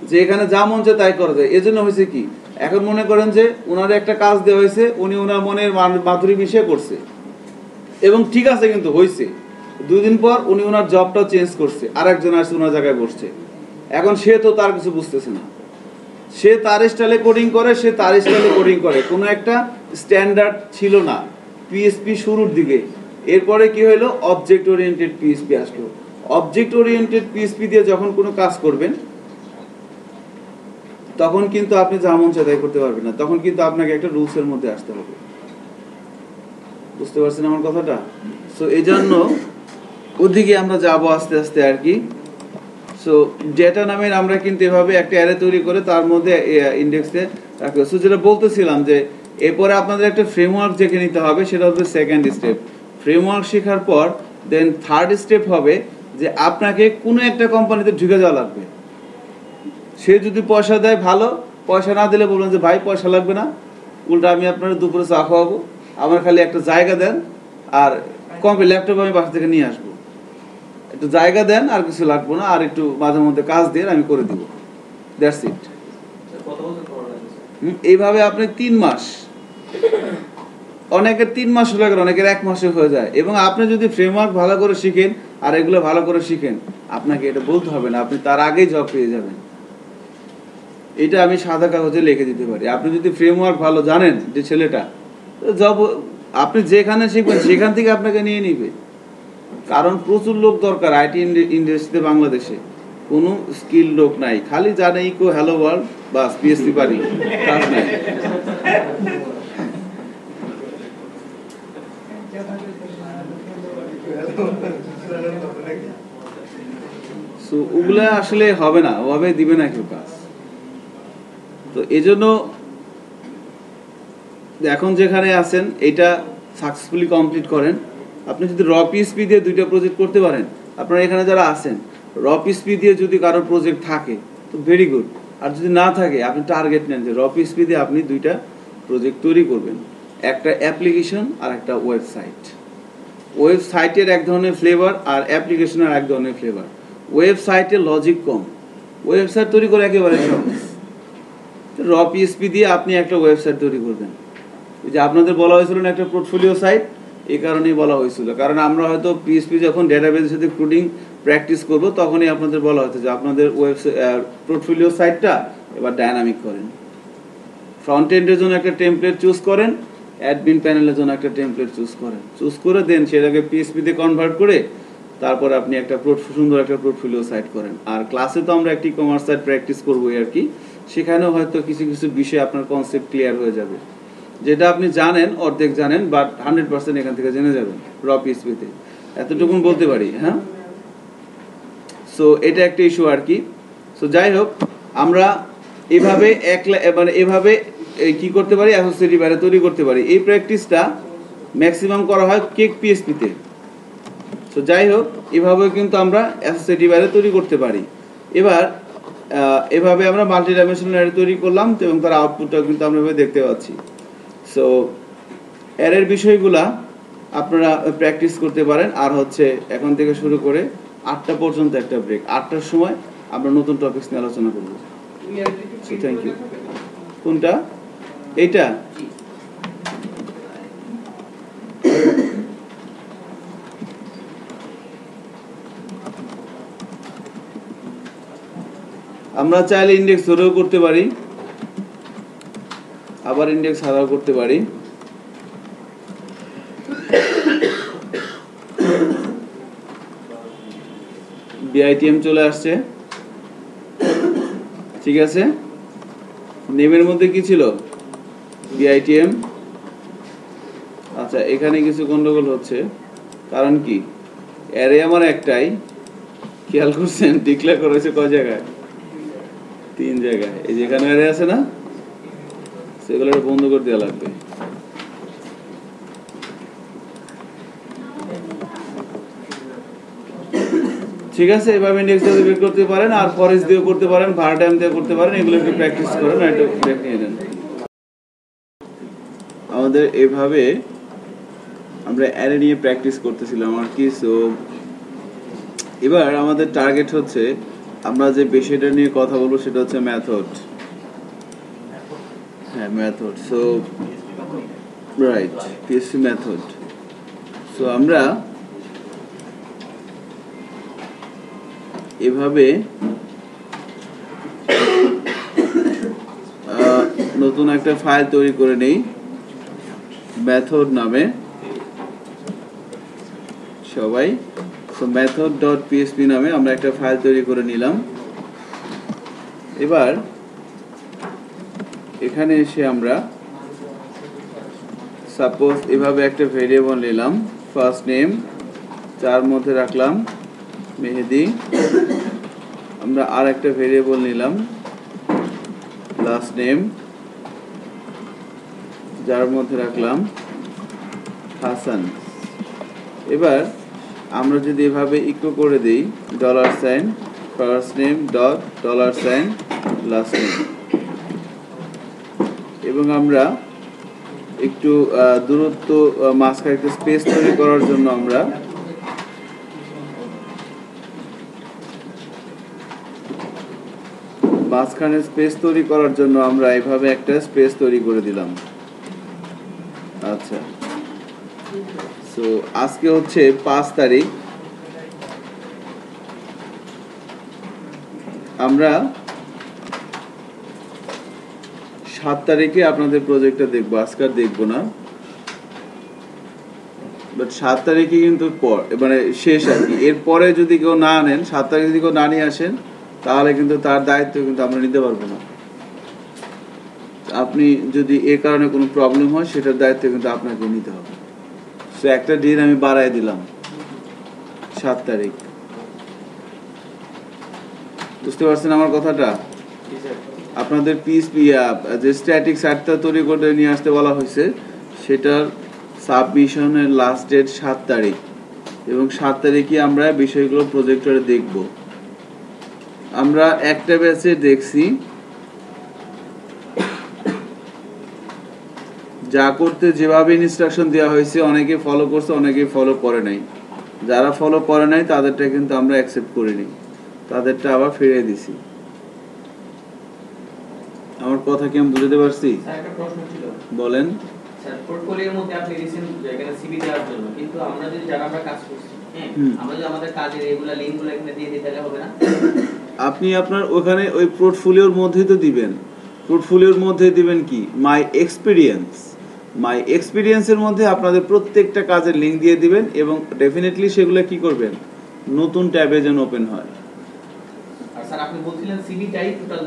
যে এখানে যা মন চায় তাই করা যায়। এজন্য হয়েছে কি, এখন মনে করেন যে ওনার একটা কাজ দেওয়া হয়েছে, উনি ওনার মনের মাধুরী মিশিয়ে করছে এবং ঠিক আছে, কিন্তু হয়েছে 2 দিন পর উনি ওনার জবটা চেঞ্জ করছে, আরেকজন আসছে ওনার জায়গায় বসছে। এখন সে তো তার কিছু বুঝতেছে না, সে তার স্টাইলে কোডিং করে, কোনো একটা স্ট্যান্ডার্ড ছিল না পিএসপি শুরুর দিকে। এরপরে কি হলো, অবজেক্ট ওরিয়েন্টেড পিএসপি আসলো। অবজেক্ট ওরিয়েন্টেড পিএসপি দিয়ে যখন কোনো কাজ করবেন তখন কিন্তু আপনি যা মন চায় তাই করতে পারবেন না, তখন কিন্তু আপনাকে একটা রুলসের মধ্যে আসতে হবে। বুঝতে পারছেন আমার কথাটা? সো এই জন্য ওদিকে আমরা যাবো আস্তে আস্তে আর কি। সো ডেটা নামের আমরা কিন্তু এভাবে একটা অ্যারে তৈরি করে তার মধ্যে ইন্ডেক্সে রাখবো। সো যেটা বলতেছিলাম যে এরপরে আপনাদের একটা ফ্রেমওয়ার্ক দেখে নিতে হবে, সেটা হচ্ছে সেকেন্ড স্টেপ। ফ্রেমওয়ার্ক শেখার পর দেন থার্ড স্টেপ হবে যে আপনাকে কোনো একটা কোম্পানিতে ঢুকে যাওয়া লাগবে। সে যদি পয়সা দেয় ভালো, পয়সা না দিলে বলবেন যে ভাই পয়সা লাগবে না, উল্টা আমি আপনার দুপুরে চা খাওয়াবো, আমার খালি একটা জায়গা দেন, আর ল্যাপটপ আমি বাসা থেকে নিয়ে আসবো, একটু জায়গা দেন, আর কিছু লাগবে না, আর একটু মাঝে মধ্যে কাজ দিয়ে আমি করে দিব, দ্যাটস ইট। এইভাবে আপনি 3 মাস অনেকের 3 মাস লাগে, অনেকের 1 মাসে হয়ে যায়। এবং আপনি যদি ফ্রেমওয়ার্ক ভালো করে শিখেন আর এগুলো ভালো করে শিখেন, আপনাকে এটা বলতে হবে না, আপনি তার আগেই জব পেয়ে যাবেন। এটা আমি সাদা কাগজে লিখে দিতে পারি। আপনি যদি ফ্রেমওয়ার্ক ভালো জানেন, যে ছেলেটা জব, আপনি যেখানে শিখবেন সেখান থেকে আপনাকে নিয়ে নিবে। কারণ প্রচুর লোক দরকার আইটি ইন্ডাস্ট্রিতে বাংলাদেশে। কোনো স্কিল লোক নাই, খালি জানে ইকো হ্যালো ওয়ার্ল্ড বাস পিএসসি পারি, কাজ নাই। সো ওগুলা আসলে হবে না, ওভাবে দিবে না কেউ কাজ। তো এজন্য এখন যেখানে আছেন এটা সাকসেসফুলি কমপ্লিট করেন। আপনি যদি র পিএসপি দিয়ে 2টা প্রজেক্ট করতে পারেন, আপনারা এখানে যারা আছেন র পিএসপি দিয়ে যদি কারোর প্রজেক্ট থাকে তো ভেরি গুড। আর যদি না থাকে আপনি টার্গেট নেন যে র পিএসপি দিয়ে আপনি 2টা প্রজেক্ট তৈরি করবেন, একটা অ্যাপ্লিকেশন আর একটা ওয়েবসাইট। ওয়েবসাইটের এক ধরনের ফ্লেভার আর অ্যাপ্লিকেশনের এক ধরনের ফ্লেভার। ওয়েবসাইটে লজিক কম, ওয়েবসাইট তৈরি করে একেবারে সহজ। র পিএসপি দিয়ে আপনি একটা ওয়েবসাইট তৈরি করবেন। এই যে আপনাদের বলা হয়েছিল না একটা পোর্টফোলিও সাইট, এই কারণেই বলা হয়েছিল, কারণ আমরা হয়তো পিএসপি যখন ডেটাবেসের সাথে কোডিং প্র্যাকটিস করব তখনই আপনাদের বলা হতো যে আপনাদের ওয়েবসাইট পোর্টফোলিও সাইটটা এবার ডায়নামিক করেন। ফ্রন্ট এন্ডের জন্য একটা টেমপ্লেট চুজ করেন, অ্যাডমিন প্যানেলের জন্য একটা টেমপ্লেট চুজ করে দেন, সেটাকে পিএসপি তে কনভার্ট করে তারপর আপনি একটা সুন্দর একটা পোর্টফোলিও সাইট করেন। আর ক্লাসে তো আমরা একটি কমার্স সাইট প্র্যাকটিস করবোই আর কি, সেখানেও হয়তো কিছু কিছু বিষয় আপনার কনসেপ্ট ক্লিয়ার হয়ে যাবে। যেটা আপনি জানেন অর্ধেক জানেন, বাট 100% এখান থেকে জেনে যাবেন র পিএসপি তে, এতটুকুন বলতে পারি। হ্যাঁ, সো এটা একটা ইস্যু আর কি। সো যাই হোক, আমরা এভাবে মানে এভাবে কি করতে পারি, অ্যাসোসিয়েটিভ অ্যারে তৈরি করতে পারি। এই প্র্যাকটিসটা ম্যাক্সিমাম করা হয় কেক পিএসপি তে। সো যাই হোক, এভাবে কিন্তু আমরা অ্যাসোসিয়েটিভ অ্যারে তৈরি করতে পারি। এবার এভাবে আমরা মাল্টি ডাইমেনশনাল অ্যারে তৈরি করলাম এবং তার আউটপুটটাও কিন্তু আমরা এভাবে দেখতে পাচ্ছি। সো অ্যারের বিষয়গুলা আপনারা প্র্যাকটিস করতে পারেন। আর হচ্ছে এখন থেকে শুরু করে 8টা পর্যন্ত একটা ব্রেক, 8টার সময় আমরা নতুন টপিকস নিয়ে আলোচনা করব। So thank you. কোনটা? এইটা আমরা চাইলে ইন্ডেক্স ধরেও করতে পারি, আবার ইন্ডেক্স ছাড়াও করতে পারি। বিআইটিএম চলে আসছে, ঠিক আছে। নেমের মধ্যে কি ছিল? বিআইটিএম। আচ্ছা, এখানে কিছু গন্ডগোল হচ্ছে, কারণ কি অ্যারে আমার একটাই, খেয়াল করছেন ডিক্লেয়ার করেছে কয় জায়গায়? 3 জায়গায়। এই যে এখানে অ্যারে আছে না, সেগুলো বন্ধ করে দেওয়া লাগবে। ঠিক আছে, এভাবে ইন্ডেক্স দিয়ে বের করতে পারেন, আর ফরেস্ট দিয়ে করতে পারেন, ভার টাইম দিয়ে করতে পারেন। এগুলো একটু প্র্যাকটিস করেন, একটু ব্রেক নিয়ে নেন। আমাদের এভাবে আমরা অ্যারে নিয়ে প্র্যাকটিস করতেছিলাম আর কি। সো এবার আমাদের টার্গেট হচ্ছে, আমরা যে বিষয়টা নিয়ে কথা বলবো সেটা হচ্ছে মেথড। হ্যাঁ, method. So right, PSP method. So আমরা এভাবে নতুন একটা ফাইল তৈরি করে নেই মেথড নামে সবাই। সো method.php নামে আমরা একটা ফাইল তৈরি করে নিলাম। এবার এখানে এসে আমরা সাপোজ এভাবে একটা ভেরিয়েবল নিলাম, ফার্স্ট নেম, যার মধ্যে রাখলাম মেহেদি। আমরা আর একটা ভেরিয়েবল নিলাম লাস্ট নেম, যার মধ্যে রাখলাম হাসান। এবার আমরা যদি এভাবে ইকো করে দিই $, first name dot $, last name, এবং আমরা একটু দূরত্ব মাঝখানে একটা স্পেস তৈরি করার জন্য আমরা মাঝখানে স্পেস তৈরি করার জন্য আমরা এভাবে একটা স্পেস তৈরি করে দিলাম। আচ্ছা, সো আজকে হচ্ছে 5 তারিখ। আমরা 7 তারিখে আপনাদের প্রজেক্টটা দেখবো, আজকে আর দেখবো না। বাট 7 তারিখে কিন্তু মানে শেষ আর কি। এরপরে যদি কেউ না আনেন, 7 তারিখে যদি কেউ না নিয়ে আসেন, তাহলে কিন্তু তার দায়িত্ব কিন্তু আমরা নিতে পারবো না। আপনি যদি এর কারণে কোনো প্রবলেম হয়, সেটার দায়িত্ব কিন্তু আপনাকে নিতে হবে। সো একটা দিন আমি বাড়ায় দিলাম, 7 তারিখ। বুঝতে পারছেন আমার কথাটা? আপনাদের পিএইচপি যে স্ট্যাটিক সাইটটা তৈরি করে নিয়ে আসতে বলা হয়েছে, সেটার সাবমিশনের লাস্ট ডেট 7 তারিখ, এবং 7 তারিখে আমরা বিষয়গুলো প্রজেক্টরে দেখব। আমরা একটা ব্যাচে দেখছি, যা করতে যেভাবে ইনস্ট্রাকশন দেওয়া হয়েছে অনেকে ফলো করছে, অনেকে ফলো করে নাই। যারা ফলো করে নাই তাদেরটা কিন্তু আমরা অ্যাকসেপ্ট করিনি, তাদেরটা আবার ফিরিয়ে দিছি। আমার কথা কি আমি বুঝতে পারছি? স্যার একটা প্রশ্ন ছিল। বলেন। স্যার পোর্টফোলিওর মধ্যে আপনি দিয়েছেন এখানে সিভি দেওয়ার জন্য, কিন্তু আমরা যদি যারা আমরা কাজ করছি, হ্যাঁ, আমরা যদি আমাদের কাজের এগুলা লিংকগুলো এখানে দিয়ে দিই তাহলে হবে না? আপনি আপনার ওখানে ওই পোর্টফোলিওর মধ্যেই তো দিবেন। পোর্টফোলিওর মধ্যে দিবেন কি, মাই এক্সপিরিয়েন্সের মধ্যে আপনাদের প্রত্যেকটা কাজের লিংক দিয়ে দিবেন, এবং ডেফিনেটলি সেগুলো কি করবেন, নতুন ট্যাবে যেন ওপেন হয়। আর স্যার আপনি বলছিলেন সিভিটাই টোটাল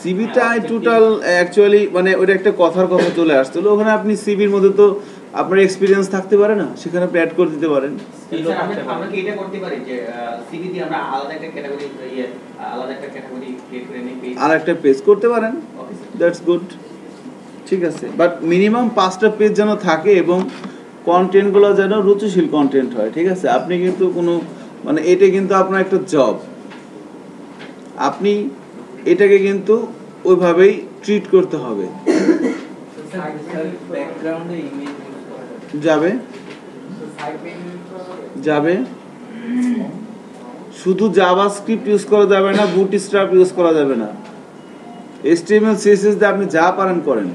সিভিটাই টোটাল অ্যাকচুয়ালি মানে ওটা একটা কথার কথা চলে আসছিল। ওখানে আপনি সিভির মধ্যে তো আপনার এক্সপিরিয়েন্স থাকতে পারে না, সেখানে আপনি অ্যাড করে দিতে পারেন। স্যার আমরা কি এটা করতে পারি যে সিভি দিয়ে আমরা আলাদা একটা ক্যাটাগরি ক্রিয়েট করে নিই, আর একটা পেজ করতে পারেন, দ্যাটস গুড, ঠিক আছে। বাট মিনিমাম 5টা পেজ যেন থাকে, এবং কন্টেন্টগুলো যেন রুচিশীল কন্টেন্ট হয়, ঠিক আছে। আপনি কিন্তু কোনো মানে এটা কিন্তু আপনার একটা জব, আপনি এটাকে কিন্তু ওইভাবেই ট্রিট করতে হবে। যাবে যাবে শুধু জাভাস্ক্রিপ্ট ইউজ করা যাবে না, বুটস্ট্র্যাপ ইউজ করা যাবে না। HTML CSS দিয়ে আপনি যা পারেন করেন।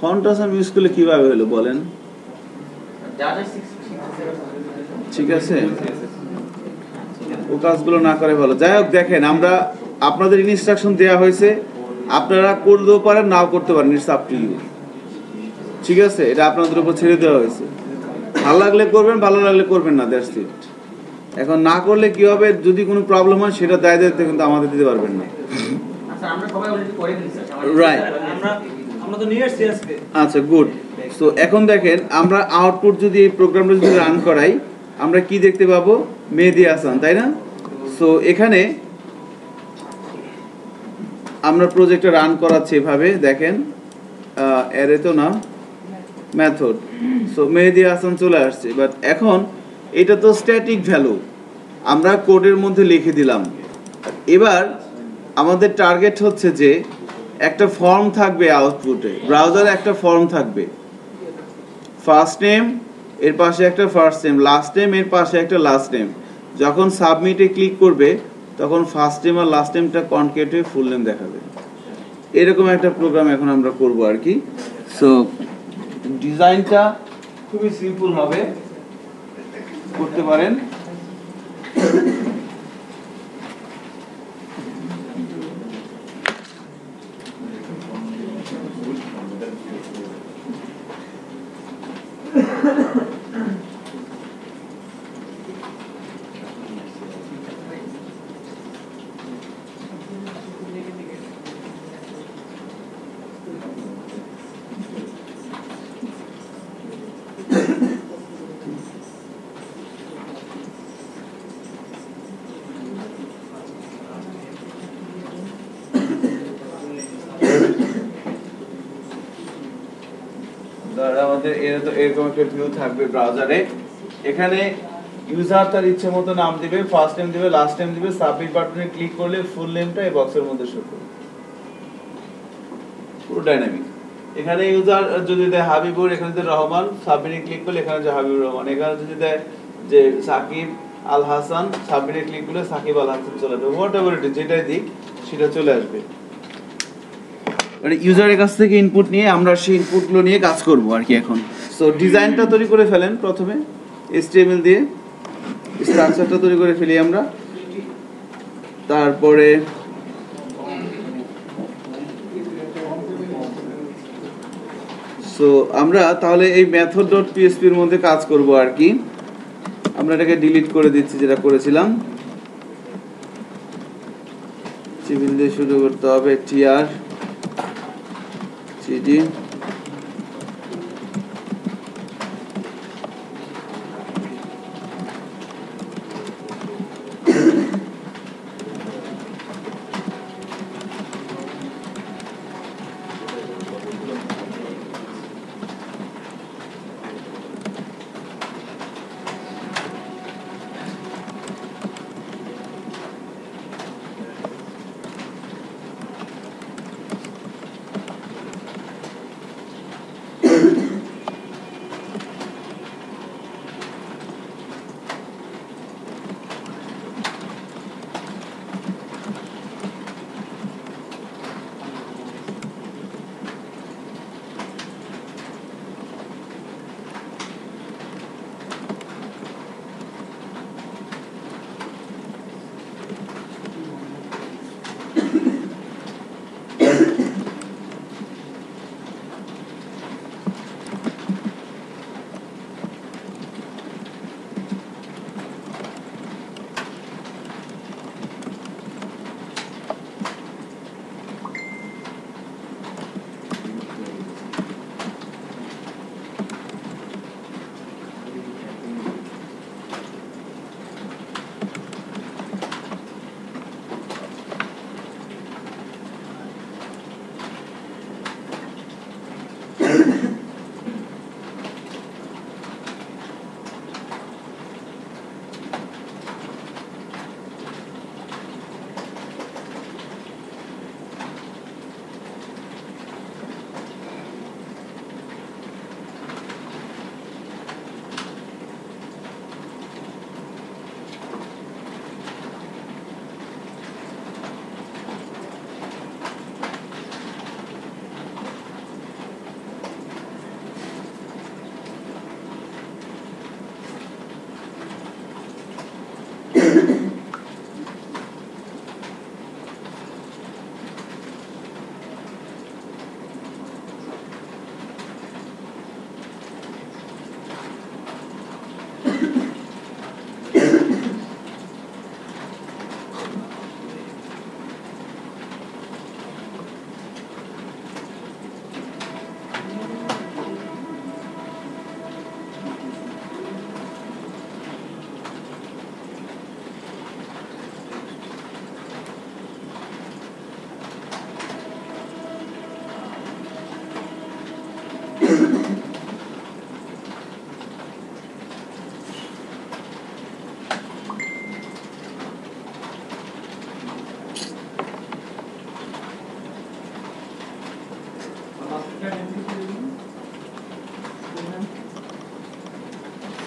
ফন্টাসাম ইউজ করলে কিভাবে হলো বলেন? ঠিক আছে, ও কাজগুলো না করে ভালো। যাই হোক, দেখেন আমরা আপনাদের ইনস্ট্রাকশন দেওয়া হয়েছে, আপনারা করতেও পারেন, নাও করতে পারেন, ইটস আপ টু ইউ, ঠিক আছে। এটা আপনাদের উপর ছেড়ে দেওয়া হয়েছে। ভালো লাগলে করবেন, ভালো লাগলে করবেন না, দ্যাটস ইট। এখন না করলে কি হবে, যদি কোনো প্রবলেম হয় সেটা দায় দায়িত্ব কিন্তু আমাদের দিতে পারবেন না। আচ্ছা আমরা সবাই অলরেডি করে দিয়েছি স্যার, রাইট, আমরা তো নিয়ে আসছি আজকে। আচ্ছা গুড। সো এখন দেখেন, আমরা আউটপুট যদি এই প্রোগ্রামটা যদি রান করাই, আমরা কি দেখতে পাবো, মেহেদী হাসান, তাই না? সো এখানে আমরা প্রজেক্টটা রান করাচ্ছি এভাবে, দেখেন অ্যারে তো না, মেথড। সো মেহেদী হাসান চলে আসছে। বাট এখন এটা তো স্ট্যাটিক ভ্যালু, আমরা কোডের মধ্যে লিখে দিলাম। এবার আমাদের টার্গেট হচ্ছে যে একটা ফর্ম থাকবে আউটপুটে, ব্রাউজারে একটা ফর্ম থাকবে, ফার্স্ট নেম এর পাশে একটা ফার্স্ট নেম, লাস্ট নেম এর পাশে একটা লাস্ট নেম। যখন সাবমিটে ক্লিক করবে তখন ফার্স্ট নেম আর লাস্ট নেমটা কনকেট হয়ে ফুল নেম দেখাবে। এরকম একটা প্রোগ্রাম এখন আমরা করব আর কি। সো ডিজাইনটা খুবই সিম্পল হবে, করতে পারেন। আমাদের এরকম একটা ভিউ থাকবে ব্রাউজারে। এখানে ইউজার তার ইচ্ছে মতো নাম দিবে, ফার্স্ট নেম দিবে, লাস্ট নেম দিবে, সাবমিট বাটনে ক্লিক করলে ফুল নেমটা এই বক্সের মধ্যে শো করবে, পুরো ডাইনামিক। এখানে ইউজার যদি দেয় হাবিবুর, এখানে যদি রহমান, সাবমিটে ক্লিক করলে এখানে যে হাবিবুর রহমান। এখানে যদি দেয় যে সাকিব আল হাসান, সাবমিটে ক্লিক করলে সাকিব আল হাসান চলে আসবে। হোয়াট এভার ইট ইজ, যেটাই দিক সেটা চলে আসবে। মানে ইউজারের কাছ থেকে ইনপুট নিয়ে আমরা সেই ইনপুটগুলো নিয়ে কাজ করব আর কি এখন। সো ডিজাইনটা তৈরি করে ফেলেন প্রথমে HTML দিয়ে, স্ট্রাকচারটা তৈরি করে ফেলি আমরা, তারপরে সো আমরা তাহলে এই method.php এর মধ্যে কাজ করব আর কি। আমরা এটাকে ডিলিট করে দিচ্ছি যেটা করেছিলাম। সিভিল দিয়ে শুরু করতে হবে, tr cd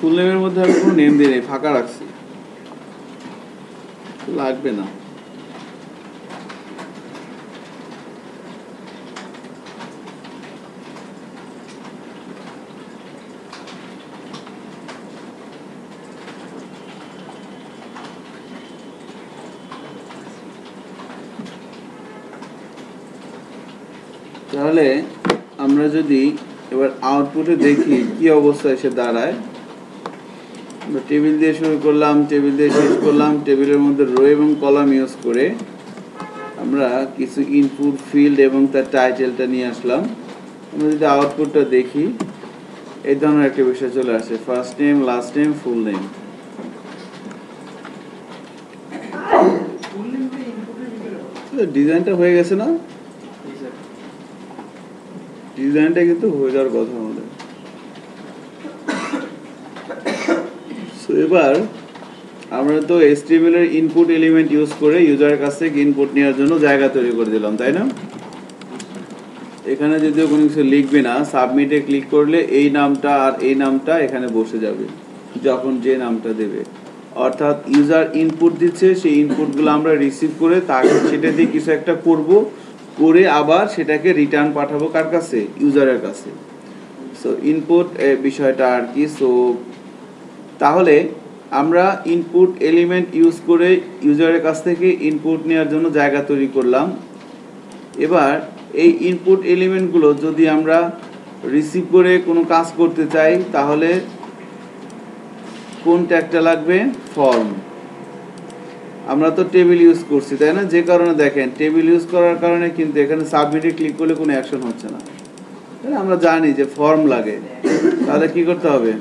ফুল নেমের মধ্যে আমি কোনো নেম দিই নাই, ফাঁকা রাখছি, লাগবে না। তাহলে আমরা যদি এবার আউটপুটে দেখি কি অবস্থা এসে দাঁড়ায়। আমরা টেবিল দিয়ে শুরু করলাম, টেবিল দিয়ে শেষ করলাম, টেবিলের মধ্যে রো এবং কলাম ইউজ করে আমরা কিছু ইনপুট ফিল্ড এবং তার টাইটেলটা নিয়ে আসলাম। আমরা যদি আউটপুটটা দেখি এই ধরনের একটা বিষয় চলে আসে, first name, last name, full name. ডিজাইনটা হয়ে গেছে না? ডিজাইনটা কিন্তু হয়ে যাওয়ার কথা আমাদের। এবার আমরা তো HTML এর ইনপুট এলিমেন্ট ইউজ করে ইউজারের কাছ থেকে ইনপুট নেওয়ার জন্য জায়গা তৈরি করে দিলাম, তাই না? এখানে যদিও কোনো কিছু লিখবে না, সাবমিটে ক্লিক করলে এই নামটা আর এই নামটা এখানে বসে যাবে যখন যে নামটা দেবে। অর্থাৎ ইউজার ইনপুট দিচ্ছে, সেই ইনপুটগুলো আমরা রিসিভ করে তাকে সেটা দিয়ে কিছু একটা করব, করে আবার সেটাকে রিটার্ন পাঠাবো কার কাছে, ইউজারের কাছে। সো ইনপুট বিষয়টা আর কি। সো তাহলে আমরা ইনপুট এলিমেন্ট ইউজ করে ইউজারের কাছ থেকে ইনপুট নেওয়ার জন্য জায়গা তৈরি করলাম। এবার এই ইনপুট এলিমেন্টগুলো যদি আমরা রিসিভ করে কোনো কাজ করতে চাই তাহলে কোন ট্যাগটা লাগবে, ফর্ম। আমরা তো টেবিল ইউজ করছি তাই না, যে কারণে দেখেন টেবিল ইউজ করার কারণে কিন্তু এখানে সাবমিটে ক্লিক করলে কোনো অ্যাকশন হচ্ছে না। তাহলে আমরা জানি যে ফর্ম লাগে, তাহলে কি করতে হবে,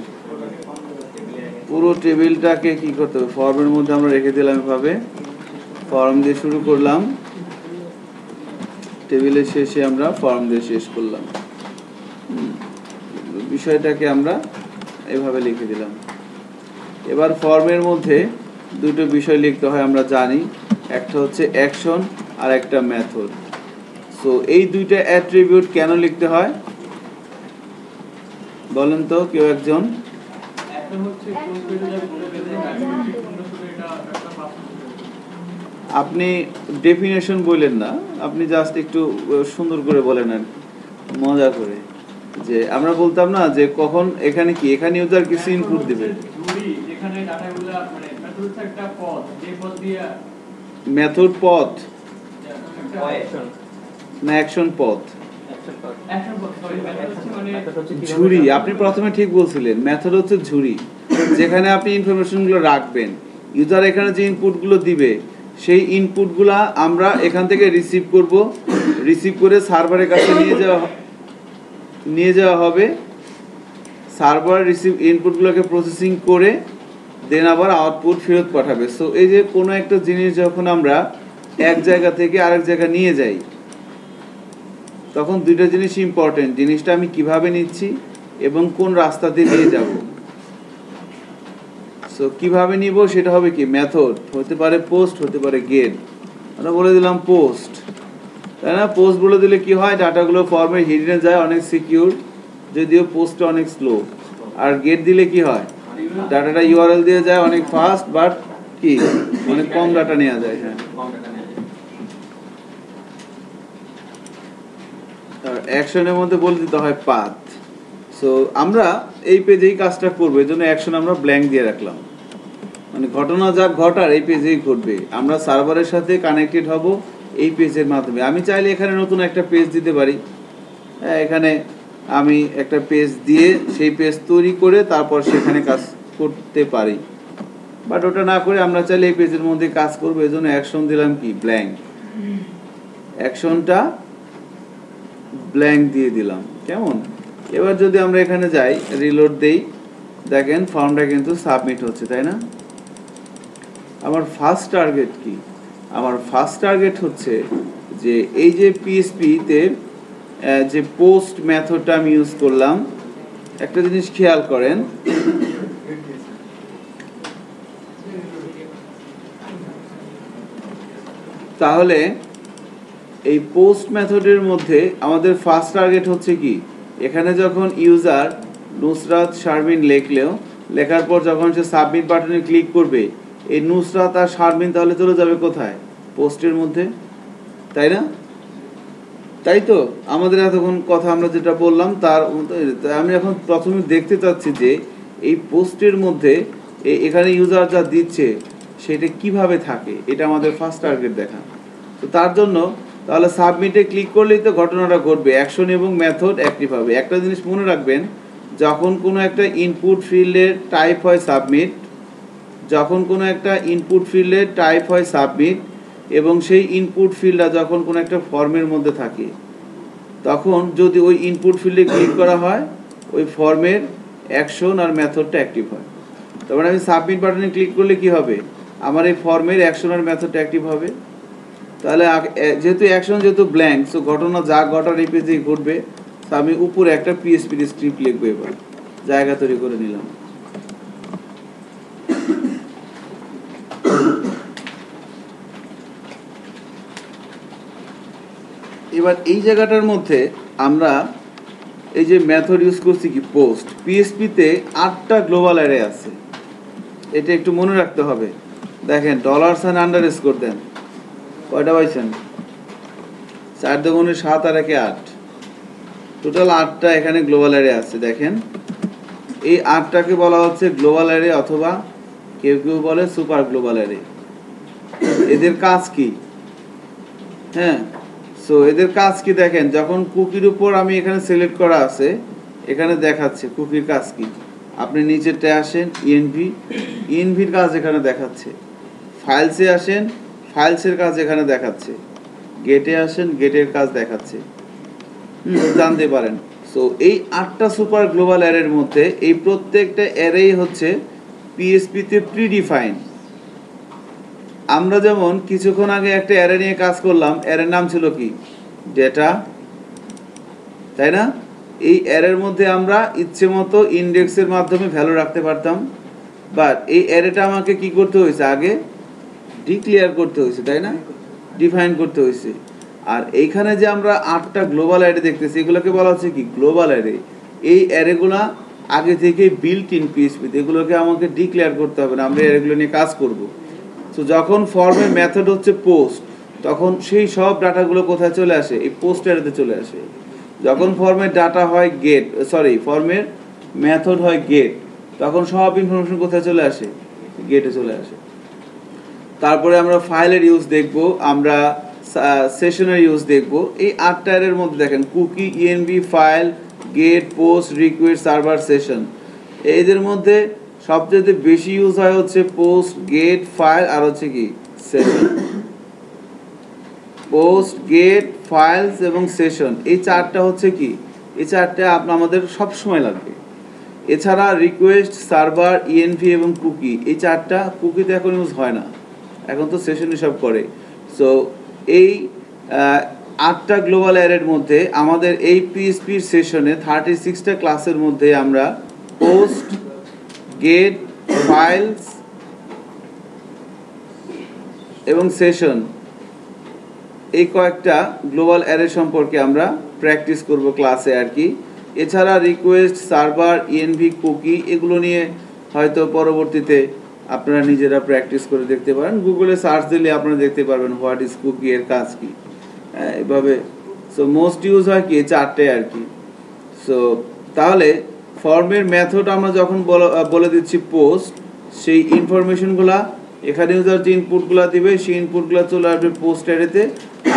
পুরো টেবিলটাকে কি করতে হবে, ফর্মের মধ্যে আমরা রেখে দিলাম এভাবে। ফর্ম দিয়ে শুরু করলাম, টেবিলের শেষে আমরা ফর্ম দিয়ে শেষ করলাম। বিষয়টাকে আমরা এভাবে লিখে দিলাম। এবার ফর্মের মধ্যে দুটো বিষয় লিখতে হয় আমরা জানি, একটা হচ্ছে অ্যাকশন আর একটা মেথড। সো এই দুইটা অ্যাট্রিবিউট কেন লিখতে হয় বলেন তো কেউ একজন। একটা হচ্ছে কোন পেজে যাবে কোন পেজে অ্যাক্টিভিটি কোন শুধু এটা একটা পার্সন। আপনি ডেফিনেশন বললেন না, আপনি জাস্ট একটু সুন্দর করে বলেন আর মজা করে, যে আমরা বলতাম না যে কখন এখানে কি, এখানে ইউজার কিছু ইনপুট দিবে, জুরি এখানে ডাটাগুলো মানে মেথড হচ্ছে একটা পথ, যে পথ দিয়ে মেথড পথ অ্যাকশন না অ্যাকশন পথ, পথ সরি মেথড হচ্ছে মানে ঝুড়ি। আপনি প্রথমে ঠিক বলছিলেন, মেথড হচ্ছে ঝুড়ি, যেখানে আপনি ইনফরমেশনগুলো রাখবেন। ইউজার এখানে যে ইনপুটগুলো দিবে সেই ইনপুটগুলো আমরা এখান থেকে রিসিভ করব, রিসিভ করে সার্ভারের কাছে নিয়ে যাওয়া হবে। সার্ভার রিসিভ ইনপুটগুলোকে প্রসেসিং করে দেন আবার আউটপুট ফেরত পাঠাবে। সো এই যে কোনো একটা জিনিস যখন আমরা এক জায়গা থেকে আরেক জায়গায় নিয়ে যাই তখন দুইটা জিনিস ইম্পর্টেন্ট, জিনিসটা আমি কিভাবে নিচ্ছি এবং কোন রাস্তা দিয়ে নিয়ে যাব। সো কিভাবে নিব সেটা হবে কি, মেথড হতে পারে, পোস্ট হতে পারে, গেট। আমরা বলে দিলাম পোস্ট, তাই না। পোস্ট বলে দিলে কি হয়, ডাটাগুলো ফর্মে হিডেনে যায়, অনেক সিকিউর, যদিও পোস্টটা অনেক স্লো। আর গেট দিলে কি হয়, ডাটাটা ইউআরএল দিয়ে যায়, অনেক ফাস্ট, বাট কি অনেক কম ডাটা নেওয়া যায়। হ্যাঁ, আর অ্যাকশনের মধ্যে বলে দিতে হয় পাথ। সো আমরা এই পেজেই কাজটা করবো, এই জন্য অ্যাকশন আমরা ব্ল্যাঙ্ক দিয়ে রাখলাম, মানে ঘটনা যা ঘটার এই পেজেই ঘটবে। আমরা সার্ভারের সাথে কানেক্টেড হব এই পেজের মাধ্যমে। আমি চাইলে এখানে নতুন একটা পেজ দিতে পারি, এখানে আমি একটা পেজ দিয়ে সেই পেজ তৈরি করে তারপর সেখানে কাজ করতে পারি, বাট ওটা না করে আমরা চাইলে এই পেজের মধ্যে কাজ করবো। এই জন্য অ্যাকশন দিলাম কি, ব্ল্যাঙ্ক। অ্যাকশনটা ব্ল্যাঙ্ক দিয়ে দিলাম, কেমন। এবার যদি আমরা এখানে যাই, রিলোড দেই, দেখেন ফর্মটা কিন্তু সাবমিট হচ্ছে, তাই না। আমার ফার্স্ট টার্গেট কি, আমার ফার্স্ট টার্গেট হচ্ছে যে এই যে পিএসপিতে যে পোস্ট মেথডটা আমি ইউজ করলাম, একটা জিনিস খেয়াল করেন, তাহলে এই পোস্ট মেথডের মধ্যে আমাদের ফার্স্ট টার্গেট হচ্ছে কি, এখানে যখন ইউজার নুসরাত শারমিন লেখার পর যখন সে সাবমিট বাটনে ক্লিক করবে, এই নুসরাত আর শারমিন তাহলে চলে যাবে কোথায়, পোস্টের মধ্যে, তাই না। তাই তো আমাদের এতক্ষণ কথা আমরা যেটা বললাম তার আমি এখন প্রথমে দেখতে চাচ্ছি যে এই পোস্টের মধ্যে এখানে ইউজার যা দিচ্ছে সেটা কিভাবে থাকে, এটা আমাদের ফার্স্ট টার্গেট দেখা। তো তার জন্য তাহলে সাবমিটে ক্লিক করলেই তো ঘটনাটা ঘটবে, অ্যাকশন এবং মেথড অ্যাক্টিভ হবে। একটা জিনিস মনে রাখবেন, যখন কোনো একটা ইনপুট ফিল্ডের টাইপ হয় সাবমিট, যখন কোনো একটা ইনপুট ফিল্ডের টাইপ হয় সাবমিট এবং সেই ইনপুট ফিল্ডটা যখন কোনো একটা ফর্মের মধ্যে থাকে, তখন যদি ওই ইনপুট ফিল্ডে ক্লিক করা হয় ওই ফর্মের অ্যাকশন আর মেথডটা অ্যাক্টিভ হয়। তারপরে আমি সাবমিট বাটনে ক্লিক করলে কি হবে, আমার এই ফর্মের অ্যাকশন আর মেথডটা অ্যাক্টিভ হবে। তাহলে যেহেতু অ্যাকশন যেহেতু ব্ল্যাঙ্ক, সো ঘটনা যা ঘটার এই পেজেই ঘটবে। তো আমি উপরে একটা পিএসপি স্ক্রিপ্ট লিখবো, এবার জায়গা তৈরি করে নিলাম। এবার এই জায়গাটার মধ্যে আমরা এই যে মেথড ইউজ করছি কি, পোস্ট। পিএসপিতে 8টা গ্লোবাল অ্যারে আছে, এটা একটু মনে রাখতে হবে। দেখেন $& দেন, কয়টা পাইছেন, 4 দুগুণে 7 আর 1 8, টোটাল 8টা এখানে গ্লোবাল অ্যারে আছে। দেখেন এই 8টাকে বলা হচ্ছে গ্লোবাল অ্যারে অথবা কেউ কেউ বলে সুপার গ্লোবাল অ্যারে। এদের কাজ কি? হ্যাঁ, সো এদের কাজ কি দেখেন, যখন কুকির উপর আমি এখানে সিলেক্ট করা আছে, এখানে দেখাচ্ছে কুকির কাজ কি। আপনি নিচেরটা আসেন, ইএনভির কাজ এখানে দেখাচ্ছে। ফাইলসে আসেন, ফাইলসের কাজ এখানে দেখাচ্ছে। গেটে আসেন, গেটের কাজ দেখাচ্ছে। জানতে পারেন। সো এই 8টা সুপার গ্লোবাল অ্যারের মধ্যে এই প্রত্যেকটা অ্যারেই হচ্ছে পিএসপিতে প্রিডিফাইন। আমরা যেমন কিছুক্ষণ আগে একটা অ্যারে নিয়ে কাজ করলাম, অ্যারের নাম ছিল কি? ডেটা, তাই না? এই অ্যারের মধ্যে আমরা ইচ্ছে মতো ইন্ডেক্সের মাধ্যমে ভ্যালু রাখতে পারতাম, বাট এই অ্যারেটা আমাকে কি করতে হয়েছে? আগে ডিক্লেয়ার করতে হয়েছে, তাই না? ডিফাইন করতে হয়েছে। আর এইখানে যে আমরা 8টা গ্লোবাল অ্যারে দেখতেছি, এগুলোকে বলা হচ্ছে কি? Global array. এই অ্যারেগুলা আগে থেকে বিল্ট ইন পিএসপিতে, এগুলোকে আমাকে ডিক্লেয়ার করতে হবে না, আমরা অ্যারেগুলো নিয়ে কাজ করব। তো যখন ফর্মের মেথড হচ্ছে পোস্ট, তখন সেই সব ডাটাগুলো কোথায় চলে আসে? এই পোস্ট অ্যারেতে চলে আসে। যখন ফর্মের ডাটা হয় গেট, ফর্মের মেথড হয় গেট, তখন সব ইনফরমেশন কোথায় চলে আসে? গেটে চলে আসে। তারপরে আমরা ফাইলের ইউজ দেখব, আমরা সেশনের ইউজ দেখব। এই 8টা অ্যারের মধ্যে দেখেন cookie, ENV, file, get, post, request, server, session. এদের মধ্যে সবচেয়ে বেশি ইউজ হয় হচ্ছে পোস্ট, গেট, ফাইল আর হচ্ছে কি? সেশন। পোস্ট, গেট, ফাইলস এবং সেশন, এই 4টা হচ্ছে কি? এই 4টা আমাদের সব সময় লাগবে। এছাড়া রিকোয়েস্ট, সার্ভার, ইএনভি এবং কুকি, এই 4টা কুকিতে এখন ইউজ হয় না, এখন তো সেশন হিসাব করে। সো এই 8টা গ্লোবাল অ্যারের মধ্যে আমাদের এই পিএসপির সেশনে 36টা ক্লাসের মধ্যে আমরা পোস্ট, গেট, ফাইলস এবং সেশন, এই কয়েকটা গ্লোবাল অ্যারে সম্পর্কে আমরা প্র্যাকটিস করব ক্লাসে আর কি। এছাড়া রিকোয়েস্ট, সার্ভার, ইএনভি, কুকি, এগুলো নিয়ে হয়তো পরবর্তীতে আপনারা নিজেরা প্র্যাকটিস করে দেখতে পারেন। গুগলে সার্চ দিলে আপনারা দেখতে পারবেন হোয়াট ইজ কুকি, এর কাজ কি, এভাবে। সো মোস্ট ইউজ হয় কি? 4টে আর কি। সো তাহলে ফর্মের মেথড আমরা যখন বলে দিচ্ছি পোস্ট, সেই ইনফরমেশনগুলা এখানে ইউজার যে ইনপুটগুলো দিবে, সেই ইনপুটগুলো চলে আসবে পোস্ট অ্যারেতে।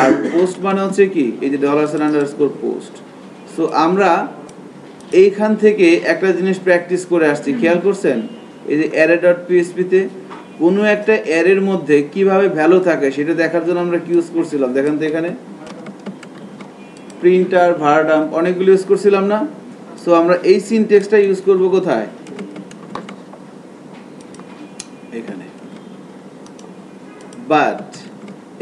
আর পোস্ট মানে হচ্ছে কি? এই যে $_পোস্ট। সো আমরা এইখান থেকে একটা জিনিস প্র্যাকটিস করে আসছি, খেয়াল করছেন? এই যে array.php-তে কোনো একটা অ্যারের মধ্যে কিভাবে ভ্যালু থাকে সেটা দেখার জন্য আমরা কি ইউজ করছিলাম? দেখেন তো, এখানে প্রিন্টার, ভারডাম্প, অনেকগুলো ইউজ করছিলাম না? সো আমরা এই সিনট্যাক্সটা ইউজ করব কোথায়? এখানে। বাট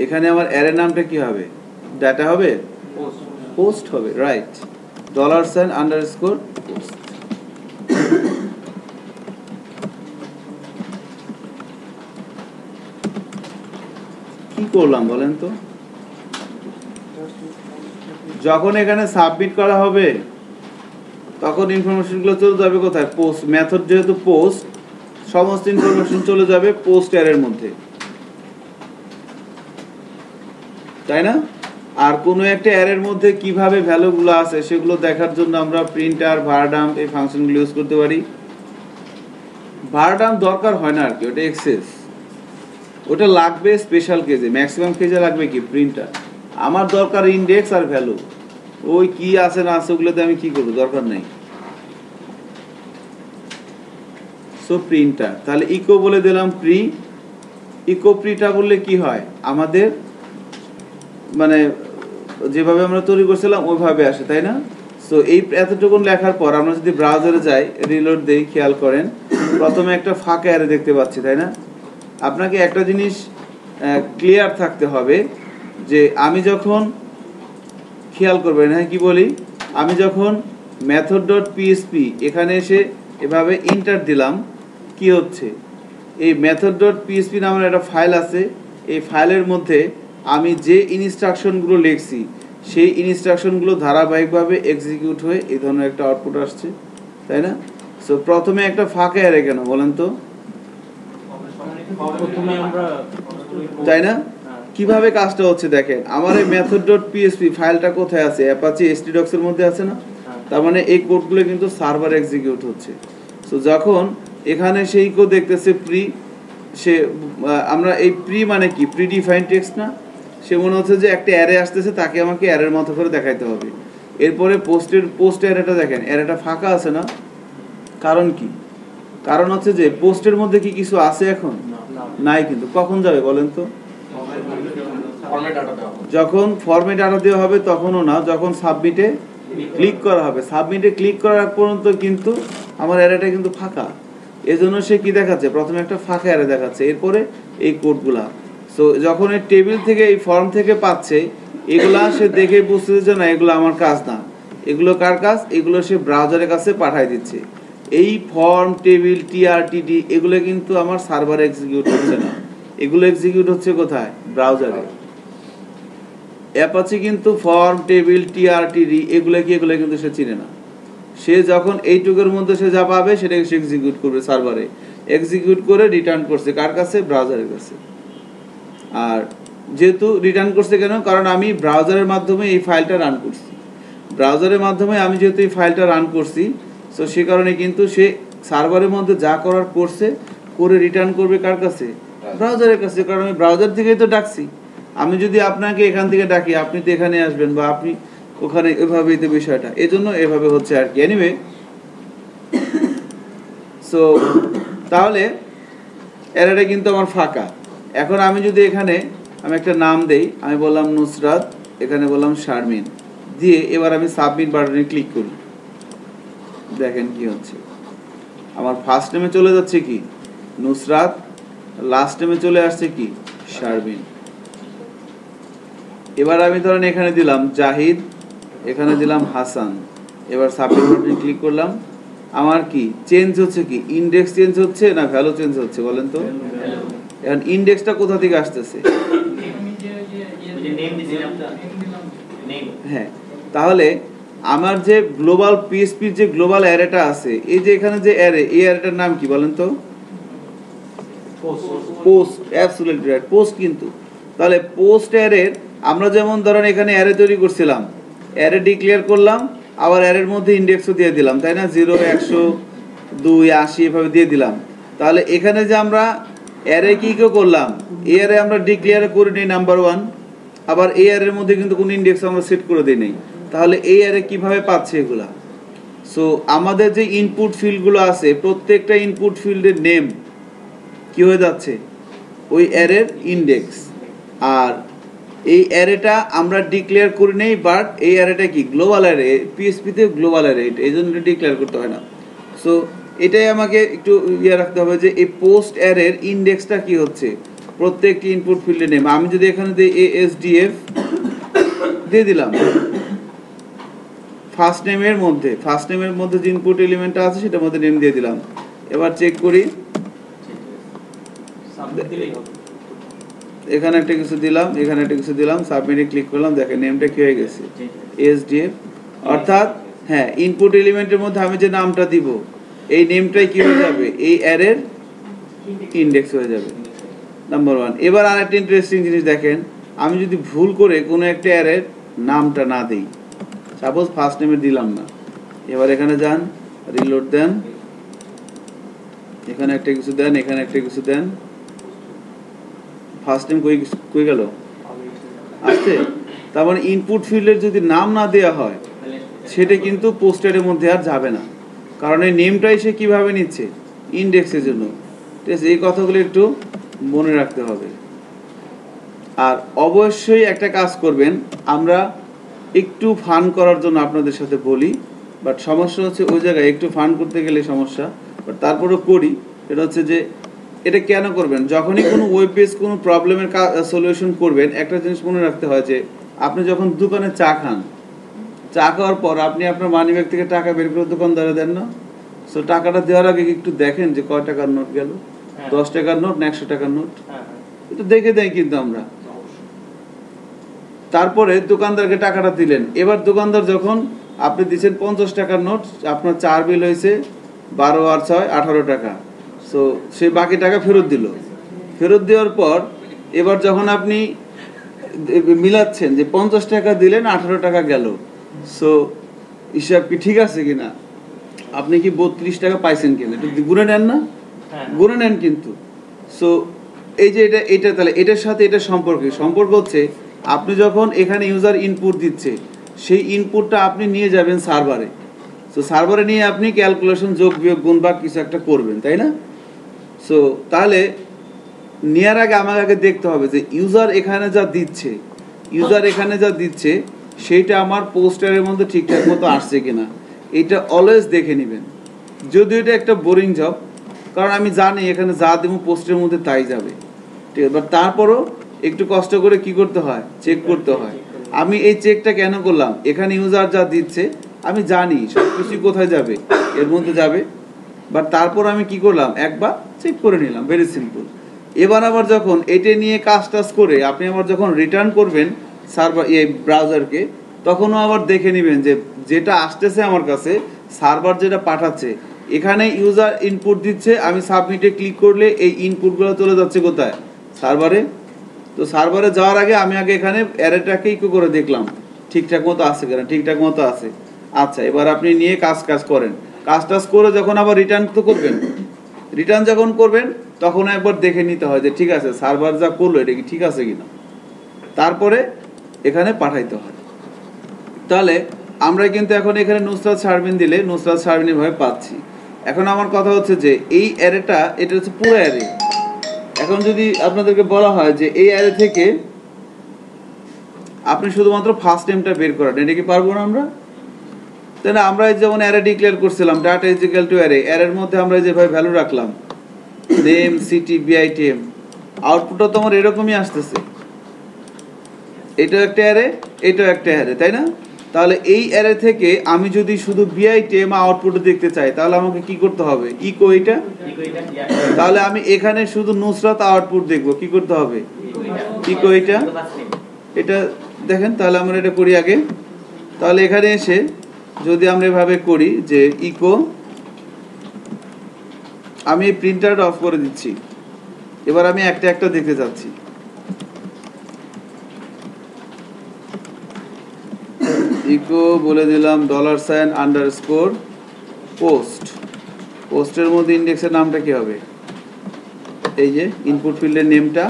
এখানে আমার অ্যারে নামটা কি হবে? ডাটা হবে? পোস্ট হবে, রাইট? $_post। কি করলাম বলেন তো? যখন এখানে সাবমিট করা হবে তখন ইনফরমেশনগুলো চলে যাবে কোথায়? পোস্ট। মেথড যেহেতু পোস্ট, সমস্ত ইনফরমেশন চলে যাবে পোস্ট অ্যারের মধ্যে, তাই না? আর কোনো একটা অ্যারের মধ্যে কিভাবে ভ্যালুগুলো আছে সেগুলো দেখার জন্য আমরা প্রিন্টার, ভারডাম্প, এই ফাংশনগুলো ইউজ করতে পারি। ভারডাম্প দরকার হয় না আর কি, ওটা এক্সেস, ওটা লাগবে স্পেশাল কেজে। ম্যাক্সিমাম কেজে লাগবে কি? প্রিন্টার। আমার দরকার ইন্ডেক্স আর ভ্যালু, ওই কি আছে না আছে ওগুলোতে আমি কি করবো, দরকার নেই। সো প্রিন্টার, তাহলে ইকো বলে দিলাম প্রি। ইকো প্রিটা বললে কি হয়? আমাদের মানে যেভাবে আমরা তৈরি করছিলাম ওইভাবে আসে, তাই না? সো এই এতটুকুন লেখার পর আমরা যদি ব্রাউজারে যাই, রিলোড দেই, খেয়াল করেন প্রথমে একটা ফাঁকা অ্যারে দেখতে পাচ্ছি, তাই না? আপনাকে একটা জিনিস ক্লিয়ার থাকতে হবে যে আমি যখন, খেয়াল করবেন, হ্যাঁ কি বলি, আমি যখন method.php এখানে এসে এভাবে ইন্টার দিলাম, কি হচ্ছে? এই method.php নামের একটা ফাইল আছে, এই ফাইলের মধ্যে আমি যে ইনস্ট্রাকশনগুলো লিখছি সেই ইনস্ট্রাকশনগুলো ধারাবাহিকভাবে এক্সিকিউট হয়ে এই ধরনের একটা আউটপুট আসছে, তাই না? সো প্রথমে একটা ফাঁকা অ্যারে কেন বলেন তো? প্রথমে আমরা, তাই না? কিভাবে কাজটা হচ্ছে দেখেন, আমার এই method.php ফাইলটা কোথায় আছে? অ্যাপাচি htdocs এর মধ্যে আছে না? তার মানে এই কোডগুলো কিন্তু সার্ভার এক্সিকিউট হচ্ছে। সো যখন এখানে সেই কোড দেখতেছে প্রি, সে আমরা এই প্রি মানে কি, প্রি ডিফাইন্ড টেক্সট না, সে মনে হচ্ছে যে একটা অ্যারে আসতেছে, তাকে আমাকে অ্যারের মতো করে দেখাইতে হবে। এরপরে পোস্ট অ্যারেটা দেখেন, অ্যারেটা ফাঁকা আছে না? কারণ কি? কারণ হচ্ছে যে পোস্টের মধ্যে কি কিছু আছে এখন? নাই। কিন্তু কখন যাবে বলেন তো? যখন ফর্মে ডাটা দেওয়া হবে তখনও না, যখন সাবমিটে ক্লিক করা হবে। সাবমিটে ক্লিক করার পর্যন্ত কিন্তু আমার অ্যারেটা কিন্তু ফাঁকা। এজন্য সে কি দেখাচ্ছে? প্রথমে একটা ফাঁকা অ্যারে দেখাচ্ছে, এরপরে এই কোডগুলা। সো যখন এই টেবিল থেকে, এই ফর্ম থেকে পাচ্ছে, এগুলা সে দেখে বুঝতেছে যে না, এগুলো আমার কাজ না। এগুলো কার কাজ? এগুলো সে ব্রাউজারের কাছে পাঠায় দিচ্ছে। এই ফর্ম, টেবিল, টিআরটিডি এগুলো কিন্তু আমার সার্ভারে এক্সিকিউট হচ্ছে না, এগুলো এক্সিকিউট হচ্ছে কোথায়? ব্রাউজারে। অ্যাপাচি কিন্তু ফর্ম, টেবিল, টিআরটিডি এগুলো কিন্তু সে চিনে না। সে যখন এইটুকুর মধ্যে সে যা পাবে সেটাকে সে এক্সিকিউট করবে সার্ভারে, এক্সিকিউট করে রিটার্ন করছে কার কাছে? ব্রাউজারের কাছে। আর যেহেতু রিটার্ন করছে কেন? কারণ আমি ব্রাউজারের মাধ্যমে এই ফাইলটা রান করছি। ব্রাউজারের মাধ্যমে আমি যেহেতু এই ফাইলটা রান করছি, সো সে কারণে কিন্তু সে সার্ভারের মধ্যে যা করার করছে, করে রিটার্ন করবে কার কাছে? ব্রাউজারের কাছে। কারণ আমি ব্রাউজার থেকেই তো ডাকছি। আমি যদি আপনাকে এখান থেকে ডাকি, আপনি তো এখানে আসবেন, বা আপনি ওখানে, এভাবেই তো বিষয়টা। এজন্য এভাবে হচ্ছে আর কি। এনিওয়ে, সো তাহলে অ্যারেটা কিন্তু আমার ফাঁকা। এখন আমি যদি এখানে আমি একটা নাম দেই, আমি বললাম নুসরাত, এখানে বললাম শারমিন দিয়ে, এবার আমি সাবমিট বাটনে ক্লিক করি। দেখেন কি হচ্ছে, আমার ফার্স্ট নেমে চলে যাচ্ছে কি? নুসরাত, লাস্ট নেমে চলে আসছে কি? শারমিন। এবার আমি ধরেন এখানে দিলাম জাহিদ, এখানে দিলাম হাসান। এবার সাবমিট বাটনে ক্লিক করলাম। আমার কি চেঞ্জ হচ্ছে? কি ইনডেক্স চেঞ্জ হচ্ছে না ভ্যালু চেঞ্জ হচ্ছে বলেন তো? এখন ইনডেক্সটা কোথা থেকে আসতেছে? হ্যাঁ, তাহলে আমার যে গ্লোবাল পিএসপির যে গ্লোবাল অ্যারেটা আছে, এই যে এখানে যে অ্যারে, এই অ্যারেটার নাম কি বলেন তো? পোস্ট। Absolutely right, post. কিন্তু তাহলে পোস্ট অ্যারের আমরা যেমন ধরেন এখানে অ্যারে তৈরি করছিলাম, অ্যারে ডিক্লেয়ার করলাম, আবার অ্যারের মধ্যে ইনডেক্সও দিয়ে দিলাম, তাই না? 0, 100, 2, 80 এভাবে দিয়ে দিলাম। তাহলে এখানে যে আমরা অ্যারে কি করলাম, এই অ্যারে আমরা ডিক্লেয়ার করে নিই নাম্বার 1, আবার এই অ্যারের মধ্যে কিন্তু কোনো ইনডেক্স আমরা সেট করে দিই নাই। তাহলে এই অ্যারে কিভাবে পাচ্ছে এগুলা? সো আমাদের যে ইনপুট ফিল্ডগুলো আছে, প্রত্যেকটা ইনপুট ফিল্ডের নেম কি হয়ে যাচ্ছে? ওই অ্যারের ইনডেক্স। আর এই অ্যারেটা আমরা ডিক্লেয়ার করে নেই, বাট এই অ্যারেটা কি? Global array. পিএসপিতে গ্লোবাল অ্যারে, এই জন্য ডিক্লেয়ার করতে হয় না। সো এটাই আমাকে একটু রাখতে হবে যে এই পোস্ট অ্যারের ইনডেক্সটা কি হচ্ছে? প্রত্যেকটি ইনপুট ফিল্ডের নেম। আমি যদি এখানে দিই ASDF দিয়ে দিলাম, ফার্স্ট নেমের মধ্যে যে ইনপুট এলিমেন্টটা আছে সেটার মধ্যে নেম দিয়ে দিলাম। এবার চেক করি, এখানে একটা কিছু দিলাম, এখানে একটা কিছু দিলাম, সাবমিটে ক্লিক করলাম, দেখেন নেমটা কি হয়ে গেছে? ASDF। অর্থাৎ হ্যাঁ, ইনপুট এলিমেন্টের মধ্যে আমি যে নামটা দিব, এই নেমটাই কি হয়ে যাবে? এই অ্যারের ইনডেক্স হয়ে যাবে, নাম্বার 1। এবার আরেকটা ইন্টারেস্টিং জিনিস দেখেন, আমি যদি ভুল করে কোনো একটা অ্যারের নামটা না দিই, সাপোজ ফার্স্ট নেমে দিলাম না, এবার এখানে যান, রিলোড দেন, এখানে একটা কিছু দেন, এখানে একটা কিছু দেন, ফার্স্ট নেম কই গেল? আসছে। তার মানে ইনপুট ফিল্ডের যদি নাম না দেওয়া হয়, সেটা কিন্তু পোস্টের মধ্যে আর যাবে না, কারণ এই নেমটাই সে কিভাবে নিচ্ছে? ইনডেক্সের জন্য। ঠিক আছে, এই কথাগুলো একটু মনে রাখতে হবে। আর অবশ্যই একটা কাজ করবেন, আমরা একটু ফান করার জন্য আপনাদের সাথে বলি, বাট সমস্যা হচ্ছে ওই জায়গায় একটু ফান করতে গেলে সমস্যা, বাট তারপরেও করি। এটা হচ্ছে যে এটা কেন করবেন? যখনই কোনো ওয়েব পেজ কোনো প্রবলেমের সলিউশন করবেন, একটা জিনিস মনে রাখতে হয় যে আপনি যখন দোকানে চা খান, চা খাওয়ার পর আপনি আপনার মানিব্যাগ থেকে টাকা বের করে দোকানদারে দেন না? সো টাকাটা দেওয়ার আগে একটু দেখেন যে কয় টাকার নোট গেল, 10 টাকার নোট না 100 টাকার নোট, এটা দেখে দেয় কিন্তু আমরা। তারপরে দোকানদারকে টাকাটা দিলেন, এবার দোকানদার যখন আপনি দিচ্ছেন 50 টাকার নোট, আপনার চার বিল হয়েছে 12 আর 6 18 টাকা। সো সে বাকি টাকা ফেরত দিল। ফেরত দেওয়ার পর এবার যখন আপনি মিলাচ্ছেন যে 50 টাকা দিলেন 18 টাকা গেল, সো হিসাব কি ঠিক আছে কিনা, আপনি কি 32 টাকা পাইছেন কিনা একটু গুনে নেন না, হ্যাঁ। গুনে নেন কিন্তু। সো এই যে এটা তাহলে এটার সাথে এটা সম্পর্ক হচ্ছে আপনি যখন এখানে ইউজার ইনপুট দিচ্ছে সেই ইনপুটটা আপনি নিয়ে যাবেন সার্ভারে, সো সার্ভারে নিয়ে আপনি ক্যালকুলেশন যোগ বিয়োগ গুণ বা কিছু একটা করবেন, তাই না? সো তাহলে নেওয়ার আগে আমাকে আগে দেখতে হবে যে ইউজার এখানে যা দিচ্ছে সেইটা আমার পোস্টারের মধ্যে ঠিকঠাক মতো আসছে কিনা, এটা অলওয়েজ দেখে নেবেন। যদিও এটা একটা বোরিং জব, কারণ আমি জানি এখানে যা দেবো পোস্টের মধ্যে তাই যাবে, ঠিক আছে, বাট তারপরও একটু কষ্ট করে কি করতে হয়, চেক করতে হয়। আমি এই চেকটা কেন করলাম, এখানে ইউজার যা দিচ্ছে আমি জানি সব কিছু কোথায় যাবে, এর মধ্যে যাবে, বাট তারপর আমি কি করলাম, একবার চেক করে নিলাম, ভেরি সিম্পল। এবার আবার যখন এটা নিয়ে কাজ করে আপনি আবার যখন রিটার্ন করবেন সার্ভার এই ব্রাউজারকে, তখনও আবার দেখে নেবেন যে যেটা আসতেছে আমার কাছে, সার্ভার যেটা পাঠাচ্ছে, এখানে ইউজার ইনপুট দিচ্ছে, আমি সাবমিটে ক্লিক করলে এই ইনপুটগুলো চলে যাচ্ছে কোথায়, সার্ভারে। তো সার্ভারে যাওয়ার আগে আমি আগে এখানে অ্যারেটাকে ইকো করে দেখলাম ঠিকঠাক মতো আছে কিনা, ঠিকঠাক মতো আছে। আচ্ছা, এবার আপনি নিয়ে কাজ করেন, কাজ করে যখন আবার রিটার্ন তো করবেন, রিটার্ন যখন করবেন তখন একবার দেখে নিতে হয় যে ঠিক আছে সার্ভার যা করলো এটা কি ঠিক আছে কিনা, তারপরে এখানে পাঠাইতে হয়। তাহলে আমরা কিন্তু এখন এখানে নুসরাত শারমিন দিলে নুসরাত শারমিন ভাবে পাচ্ছি। এখন আমার কথা হচ্ছে যে এই অ্যারেটা, এটা হচ্ছে পুরো অ্যারে। এখন যদি আপনাদেরকে বলা হয় যে এই অ্যারে থেকে আপনি শুধুমাত্র ফার্স্ট নেমটা বের করেন, এটা কি পারবো না আমরা? তাই না? আমরা যেমন অ্যারে ডিক্লেয়ার করছিলাম, data is equal to array, অ্যারের মধ্যে আমরা যেভাবে ভ্যালু রাখলাম নেম, সিটি, বিআইটিএম, আউটপুটটা তো আমার এরকমই আসতেছে, এটাও একটা অ্যারে, এটাও একটা অ্যারে, তাই না? তাহলে এই অ্যারে থেকে আমি যদি শুধু বিআইটিএম আউটপুট দেখতে চাই তাহলে আমাকে কি করতে হবে, ইকো এটা। তাহলে আমি এখানে শুধু নুসরাত আউটপুট দেখবো, কি করতে হবে, ইকো এটা। এটা দেখেন, তাহলে আমরা এটা করি আগে। তাহলে এখানে এসে যদি আমরা এভাবে করি যে ইকো, আমি প্রিন্টারটা অফ করে দিচ্ছি, এবার আমি একটা একটা দেখতে যাচ্ছি। ইকো বলে দিলাম $_ পোস্ট, পোস্টের মধ্যে ইন্ডেক্সের নামটা কি হবে, এই যে ইনপুট ফিল্ডের নেমটা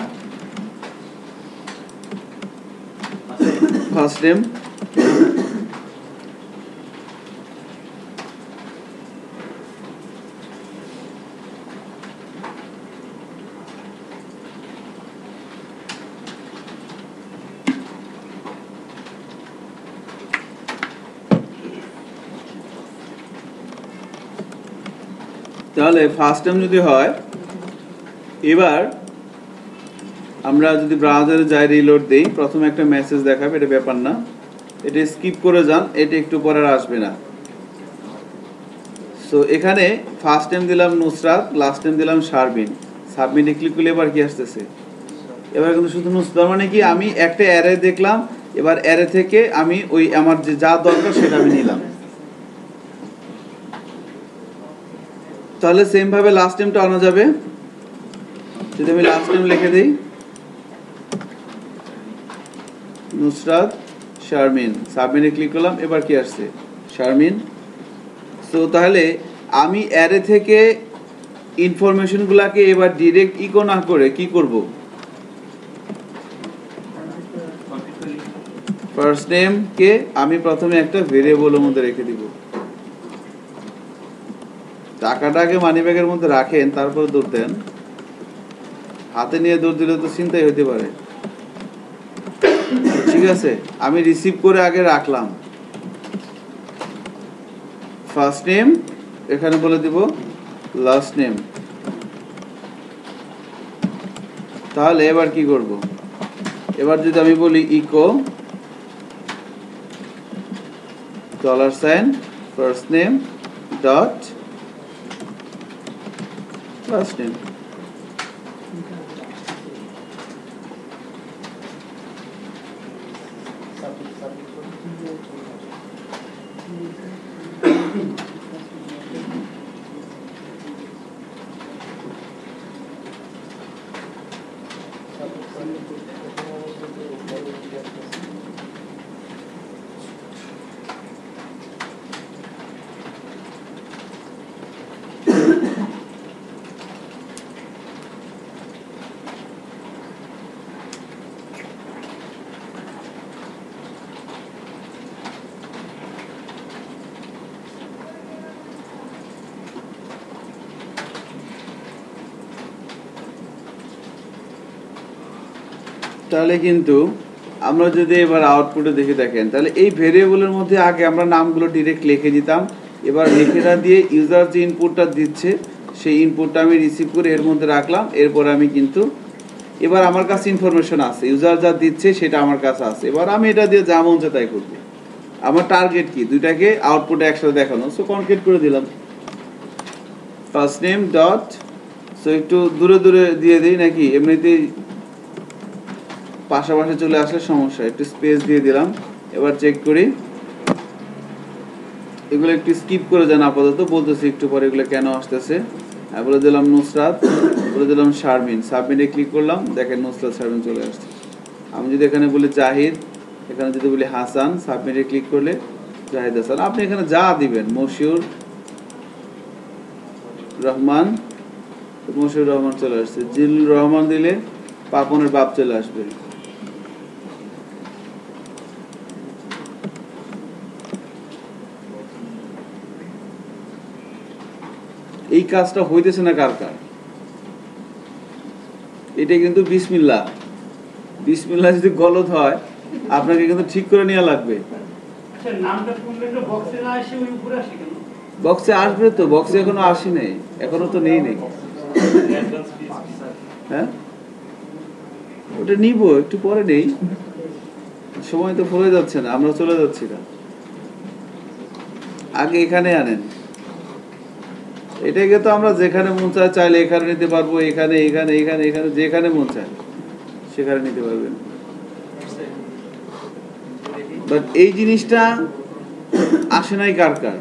ফার্স্ট নেম, তাহলে ফার্স্ট টাইম যদি হয়, এবার আমরা যদি ব্রাউজারে যাই রিলোড দেই, প্রথমে একটা মেসেজ দেখাবে, এটা ব্যাপার না, এটা স্কিপ করে যান, এটা একটু পরে আর আসবে না। সো এখানে ফার্স্ট টাইম দিলাম নুসরাত, লাস্ট টাইম দিলাম শারমিন, সাবমিটে ক্লিক করলে এবার কি আসতেছে, এবার কিন্তু শুধু নুসরাত, মানে কি আমি একটা অ্যারে দেখলাম, এবার অ্যারে থেকে আমি ওই আমার যে যা দরকার সেটা আমি নিলাম। তাহলে সেম ভাবে লাস্ট টাইমটা আনা যাবে, যদি আমি লাস্ট টাইম লিখে দিই নুসরাত শারমিন, সাবমিটে ক্লিক করলাম, এবার কি আসছে, শারমিন। সো তাহলে আমি অ্যারে থেকে ইনফরমেশনগুলোকে এবার ডিরেক্ট ইকো না করে কি করব, ফার্স্ট নেম কে আমি প্রথমে একটা ভেরিয়েবলের মধ্যে রেখে দিব। টাকাটাকে মানি ব্যাগের মধ্যে রাখেন, তারপর দৌড় দেন, হাতে নিয়ে দৌড় দিলে তো চিন্তাই হতে পারে। ঠিক আছে, আমি রিসিভ করে আগে রাখলাম ফার্স্ট নেম, এখানে বলে দিব লাস্ট নেম। তাহলে এবার কি করব, এবার যদি আমি বলি echo $, first name dot last name, তাহলে কিন্তু আমরা যদি এবার আউটপুটে দেখে দেখেন, তাহলে এই ভেরিয়েবলের মধ্যে আগে আমরা নামগুলো ডিরেক্ট লিখে দিতাম, এবার লিখে না দিয়ে ইউজার যে ইনপুটটা দিচ্ছে সেই ইনপুটটা আমি রিসিভ করে এর মধ্যে রাখলাম। এরপর আমি কিন্তু এবার আমার কাছে ইনফরমেশন আছে, ইউজার যা দিচ্ছে সেটা আমার কাছে আছে, এবার আমি এটা দিয়ে যা মন চায় তাই করবো। আমার টার্গেট কি, দুইটাকে আউটপুটে একসাথে দেখানো। সো কনকেট করে দিলাম ফার্স্ট নেম ডট, সো একটু দূরে দূরে দিয়ে দিই নাকি এমনিতেই পাশাপাশি চলে আসলে সমস্যা, একটু স্পেস দিয়ে দিলাম। এবার চেক করি, এগুলো একটু স্কিপ করে যান আপাতত, বলতেছি একটু পরে এগুলো কেন আসতেছে। বলে দিলাম নুসরাত, বলে দিলাম শারমিন, সাবমিটে ক্লিক করলাম, দেখেন নুসরাত শারমিন চলে আসছে। আমি যদি এখানে বলি জাহিদ, এখানে যদি বলি হাসান, সাবমিটে ক্লিক করলে জাহিদ হাসান। আপনি এখানে যা দিবেন, মশিউর রহমান, মশিউর রহমান চলে আসছে। জিলুর রহমান দিলে পাপনের বাপ চলে আসবে। এই কাজটা হইতেছে না কার কার, এটা কিন্তু বিসমিল্লাহ, বিসমিল্লাহ যদি গলত হয় আপনাকে কিন্তু ঠিক করে নেওয়া লাগবে। বক্সে আসবে তো, বক্সে এখনো আসি নাই, এখনো তো নেই নেই। হ্যাঁ ওটা নিব, একটু পরে নেই, সময় তো ভুলে যাচ্ছে না, আমরা চলে যাচ্ছি না। আগে এখানে আনেন, এটাকে তো আমরা যেখানে মন চায় চাইলে এখানে নিতে পারবো, এখানে এখানে এখানে এখানে যেখানে মন চায় সেখানে নিতে পারবেন। বাট এই জিনিসটা আসে নাই কার কার?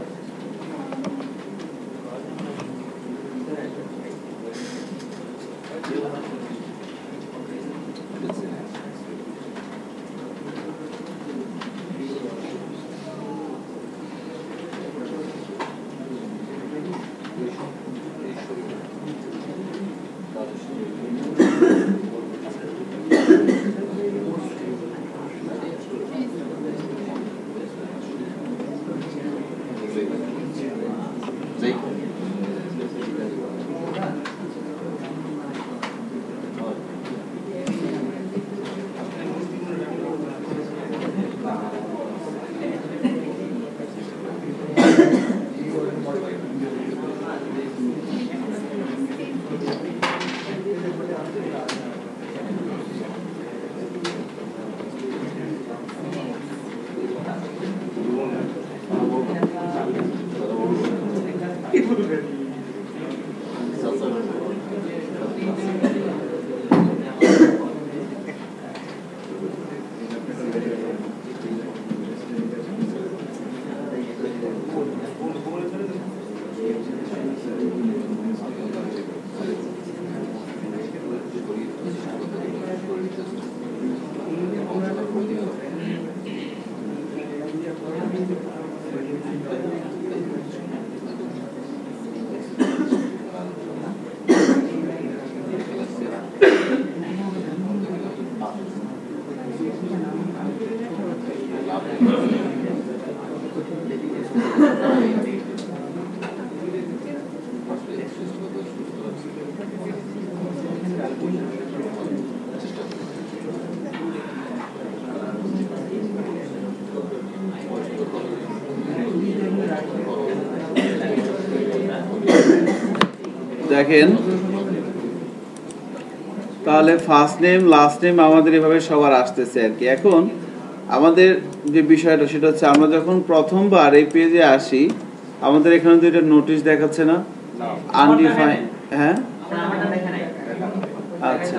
দেখেন তাহলে ফার্স্ট নেম লাস্ট নেম আমাদের এভাবে সবার আসতেছে আর কি। এখন আমাদের যে বিষয়টা সেটা হচ্ছে, আমরা যখন প্রথমবার এই পেজে আসি আমাদের এখানে তো এটা নোটিশ দেখাচ্ছে না, আনডিফাইন্ড। হ্যাঁ আচ্ছা,